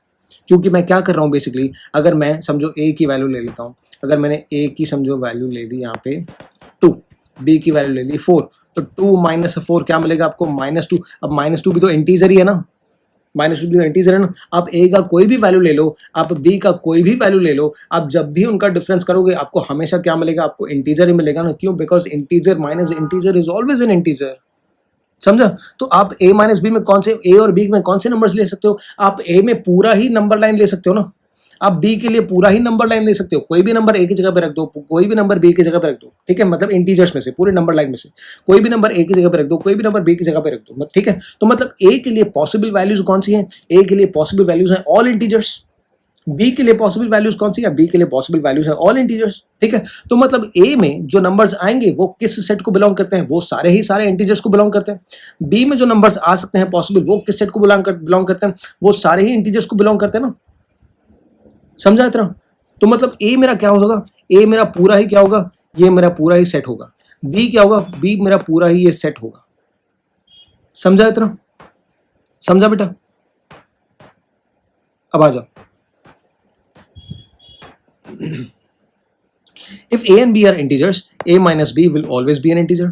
क्योंकि मैं क्या कर रहा हूँ बेसिकली, अगर मैं समझो a की वैल्यू ले लेता हूँ, अगर मैंने a की समझो वैल्यू ले ली यहाँ पे 2, b की वैल्यू ले ली 4, तो 2 माइनस 4 क्या मिलेगा आपको, -2। अब -2 भी तो इंटीजर ही है ना, -2 भी तो इंटीजर है ना। आप a का कोई भी वैल्यू ले लो, आप b का कोई भी वैल्यू ले लो, आप जब भी उनका डिफरेंस करोगे आपको हमेशा क्या मिलेगा, आपको इंटीजर ही मिलेगा ना। क्यों, because integer minus integer is always an integer. समझा, तो आप a माइनस बी में कौन से, a और b में कौन से नंबर्स ले सकते हो, आप a में पूरा ही नंबर लाइन ले सकते हो ना। आप बी के लिए पूरा ही नंबर लाइन ले सकते हो, कोई भी नंबर ए की जगह पे रख दो, कोई भी नंबर बी की जगह पे रख दो, ठीक है, मतलब इंटीजर्स में से पूरे नंबर लाइन में से कोई भी नंबर ए की जगह पे रख दो, कोई भी नंबर बी की जगह पे रख दो, ठीक है। तो मतलब ए के लिए पॉसिबल वैल्यूज कौन सी हैं? ए के लिए पॉसिबल वैल्यूज हैं ऑल इंटीजर्स। बी के लिए पॉसिबल वैल्यूज कौन सी है? बी के लिए पॉसिबल वैल्यूज है ऑल इंटीजर्स, ठीक है। तो मतलब ए में जो नंबर्स आएंगे वो किस सेट को बिलोंग करते हैं? वो सारे ही सारे इंटीजर्स को बिलोंग करते हैं। बी में जो नंबर्स आ सकते हैं पॉसिबल, वो किस सेट को बिलोंग करते हैं? वो सारे ही इंटीजर्स को बिलोंग करते हैं ना। समझा इतना? तो मतलब ए मेरा क्या होगा? ए मेरा पूरा ही क्या होगा? ये मेरा पूरा ही सेट होगा। बी क्या होगा? बी मेरा पूरा ही ये सेट होगा। समझा इतना? समझा बेटा? अब आ जाओ। If a and b are integers, a minus b will always be an integer,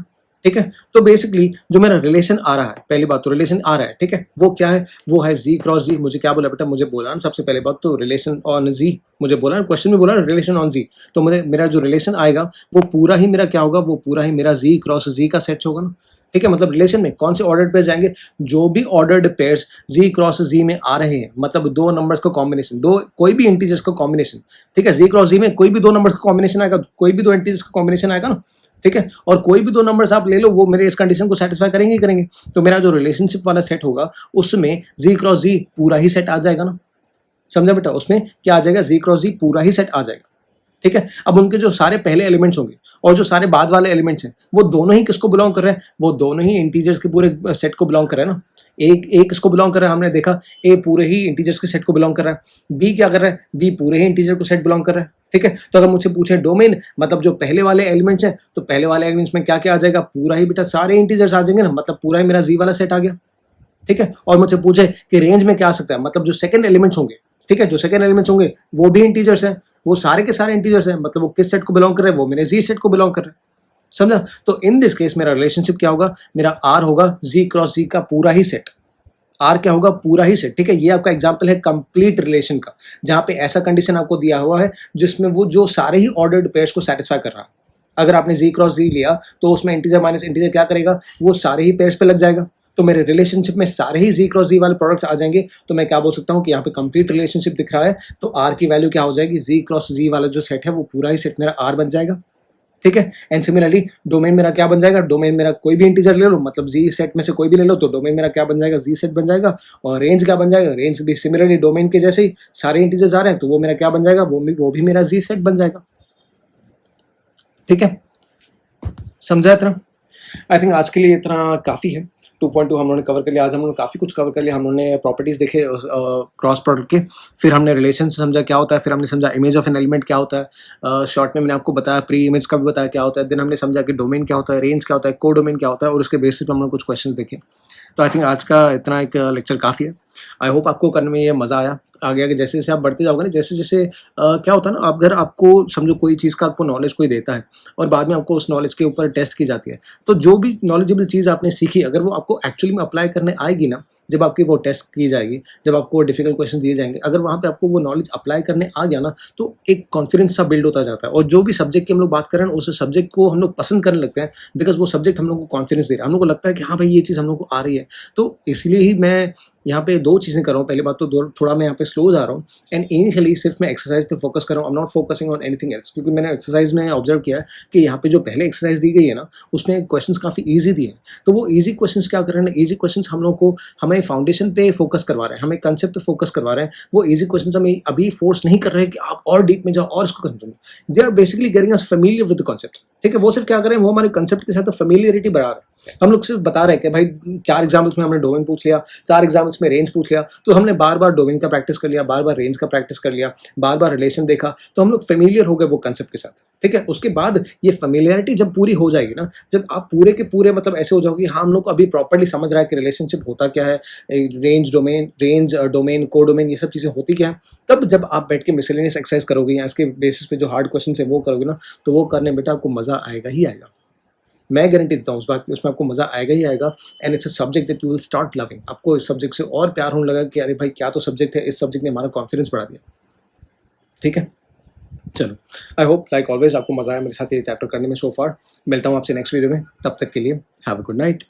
ठीक है। तो बेसिकली जो मेरा रिलेशन आ रहा है, पहली बात तो रिलेशन आ रहा है, ठीक है, वो क्या है? वो है z क्रॉस z। मुझे क्या बोला बेटा? मुझे बोला ना सबसे पहले बात तो रिलेशन ऑन z, मुझे बोला ना क्वेश्चन में, बोला ना रिलेशन ऑन z। तो मुझे मेरा जो रिलेशन आएगा वो पूरा ही मेरा क्या होगा? वो पूरा ही मेरा z क्रॉस z का सेट होगा ना, ठीक है। मतलब रिलेशन में कौन से ऑर्डर्ड पेयर्स जाएंगे? जो भी ordered pairs z cross z में आ रहे हैं, मतलब दो नंबर्स का कॉम्बिनेशन, दो कोई भी इंटीजर्स का कॉम्बिनेशन, ठीक है। z क्रॉस z में कोई भी दो नंबर्स का कॉम्बिनेशन आएगा, कोई भी दो इंटीजर्स का कॉम्बिनेशन आएगा ना, ठीक है। और कोई भी दो नंबर्स आप ले लो, वो मेरे इस कंडीशन को सेटिस्फाई करेंगे ही करेंगे। तो मेरा जो रिलेशनशिप वाला सेट होगा उसमें z क्रॉस z पूरा ही सेट आ जाएगा ना। समझा बेटा? उसमें क्या आ जाएगा? z क्रॉस z पूरा ही सेट आ जाएगा, ठीक है। अब उनके जो सारे पहले एलिमेंट्स होंगे और जो सारे बाद वाले एलिमेंट्स हैं वो दोनों ही किसको बिलोंग कर रहे हैं? वो दोनों ही इंटीजर्स के पूरे सेट को बिलोंग कर रहे हैं ना। एक किसको बिलोंग कर रहा है? हमने देखा ए पूरे ही इंटीजर्स के सेट को बिलोंग कर रहा है। बी क्या कर रहा है? बी पूरे ही इंटीजर को सेट बिलोंग कर रहा है, ठीक है। तो अगर मुझसे पूछे डोमेन, मतलब जो पहले वाले एलिमेंट्स हैं, तो पहले वाले एलिमेंट्स में क्या क्या आ जाएगा? पूरा ही बेटा सारे इंटीजर्स आ जाएंगे ना, मतलब पूरा ही मेरा जी वाला सेट आ गया, ठीक है। और मुझसे पूछे कि रेंज में क्या आ सकता है, मतलब जो सेकंड एलिमेंट्स होंगे, ठीक है, जो सेकंड एलिमेंट्स होंगे वो भी इंटीजर्स हैं, वो सारे के सारे इंटीजर्स हैं, मतलब वो किस सेट को बिलोंग कर रहे हैं? वो मेरे जी सेट को बिलोंग कर रहे हैं। समझा? तो इन दिस केस मेरा रिलेशनशिप क्या होगा? मेरा आर होगा जी क्रॉस जी का पूरा ही सेट। आर क्या होगा? पूरा ही सेट, ठीक है। ये आपका एग्जांपल है कंप्लीट रिलेशन का, जहां पे ऐसा कंडीशन आपको दिया हुआ है जिसमें वो जो सारे ही ऑर्डर्ड पेयर्स को सेटिस्फाई कर रहा है। अगर आपने जी क्रॉस जी लिया तो उसमें इंटीजर माइनस इंटीजर क्या करेगा? वो सारे ही पेयर्स पे लग जाएगा। तो मेरे रिलेशनशिप में सारे ही जी क्रॉस जी वाले प्रोडक्ट्स आ जाएंगे। तो मैं क्या बोल सकता हूँ कि यहाँ पे कंप्लीट रिलेशनशिप दिख रहा है। तो आर की वैल्यू क्या हो जाएगी? जी क्रॉस जी वाला जो सेट है वो पूरा ही सेट मेरा आर बन जाएगा, ठीक है। एंड सिमिलरली डोमेन मेरा क्या बन जाएगा? डोमेन मेरा कोई भी इंटीजर ले लो, मतलब जी सेट में से कोई भी ले लो, तो डोमेन मेरा क्या बन जाएगा? जी सेट बन जाएगा। और रेंज क्या बन जाएगा? रेंज भी सिमिलरली डोमेन के जैसे ही सारे इंटीजर्स आ रहे हैं तो वो मेरा क्या बन जाएगा? वो भी मेरा जी सेट बन जाएगा, ठीक है। समझा इतना? आई थिंक आज के लिए इतना काफ़ी है। 2.2 हम लोगों ने कवर कर लिया। आज हम लोगों ने काफ़ी कुछ कवर कर लिया। हम लोगों ने प्रॉपर्टीज़ देखे क्रॉस प्रोडक्ट के, फिर हमने रिलेशन समझा क्या होता है, फिर हमने समझा इमेज ऑफ एन एलिमेंट क्या होता है, शॉर्ट में मैंने आपको बताया, प्री इमेज का भी बताया क्या होता है। देन हमने समझा कि डोमेन क्या होता है, रेंज क्या होता है, को डोमेन क्या होता है, और उसके बेसिस पर हमने कुछ क्वेश्चन देखे। तो आई थिंक आज का इतना एक लेक्चर काफ़ी है। आई होप आपको करने में ये मज़ा आया। आगे आगे जैसे जैसे आप बढ़ते जाओगे ना, जैसे जैसे क्या होता है ना, अगर आपको समझो कोई चीज़ का आपको नॉलेज कोई देता है और बाद में आपको उस नॉलेज के ऊपर टेस्ट की जाती है, तो जो भी नॉलेजेबल चीज़ आपने सीखी अगर वो आपको एक्चुअली में अप्लाई करने आएगी ना, जब आपकी वो टेस्ट की जाएगी, जब आपको डिफिकल्ट क्वेश्चन दिए जाएंगे, अगर वहाँ पे आपको वो नॉलेज अप्लाई करने आ गया ना, तो एक कॉन्फिडेंस सा बिल्ड होता जाता है। और जो भी सब्जेक्ट की हम लोग बात कर रहे हैं उस सब्जेक्ट को हम लोग पसंद करने लगते हैं, बिकॉज वो सब्जेक्ट हम लोग को कॉन्फिडेंस दे रहा है। हम लोग को लगता है कि हाँ भाई ये चीज़ हम लोग को आ रही है। तो इसलिए ही मैं यहाँ पे दो चीज़ें कर रहा हूँ। पहली बात तो थोड़ा मैं यहाँ पे स्लो जा रहा हूँ, एंड इनिशियली सिर्फ मैं एक्सरसाइज पे फोकस कर रहा हूँ। I am not focusing on anything else, क्योंकि मैंने एक्सरसाइज में ऑब्जर्व किया है कि यहाँ पे जो पहले एक्सरसाइज दी गई है ना, उसमें क्वेश्चंस काफ़ी ईजी दिए हैं। तो वो ईजी क्वेश्चंस क्या कर रहे हैं ना, ईजी क्वेश्चंस हम लोग को हमें फाउंडेशन पे फोकस करवा रहे हैं, हमें कंसेप्ट पे फोकस करवा रहे हैं। वो ईजी क्वेश्चंस हमें अभी फोर्स नहीं कर रहे हैं कि आप और डीप में जाओ और इसको समझो। They are basically getting us familiar with the concept, ठीक है। वो सिर्फ क्या कर रहे हैं, वो हमारे कंसेप्ट के साथ फेमिलियरिटी बढ़ा रहे हैं। हम लोग सिर्फ बता रहे हैं कि भाई 4 एग्जाम्पल्स में हमने डोमेन पूछ लिया, 4 एग्जाम्पल्स में रेंज पूछ लिया, तो हमने बार बार डोमेन का प्रैक्टिस कर लिया, बार बार रेंज का प्रैक्टिस कर लिया, बार बार रिलेशन देखा, तो हम लोग फेमिलियर हो गए वो कंसेप्ट के साथ, ठीक है। उसके बाद ये फेमिलियरिटी जब पूरी हो जाएगी ना, जब आप पूरे के पूरे मतलब ऐसे हो जाओगे, हाँ हम लोग को अभी प्रॉपर्ली समझ रहा है कि रिलेशनशिप होता क्या है, रेंज डोमेन को डोमेन, ये सब चीज़ें होती क्या है, तब जब आप बैठ के मिसलेनियस एक्सरसाइज करोगे या इसके बेसिस पे जो हार्ड क्वेश्चन है वो करोगे ना, तो वो करने बेटा आपको मज़ा आएगा ही आएगा। मैं गारंटी देता हूँ उस बात की, उसमें आपको मज़ा आएगा ही आएगा। And it's a subject that you will start loving. आपको इस सब्जेक्ट से और प्यार होने लगा कि अरे भाई क्या तो सब्जेक्ट है, इस सब्जेक्ट ने हमारा कॉन्फिडेंस बढ़ा दिया, ठीक है। चलो, आई होप लाइक ऑलवेज आपको मज़ा आया मेरे साथ ये चैप्टर करने में सो फार। मिलता हूँ आपसे नेक्स्ट वीडियो में, तब तक के लिए हैव अ गुड नाइट।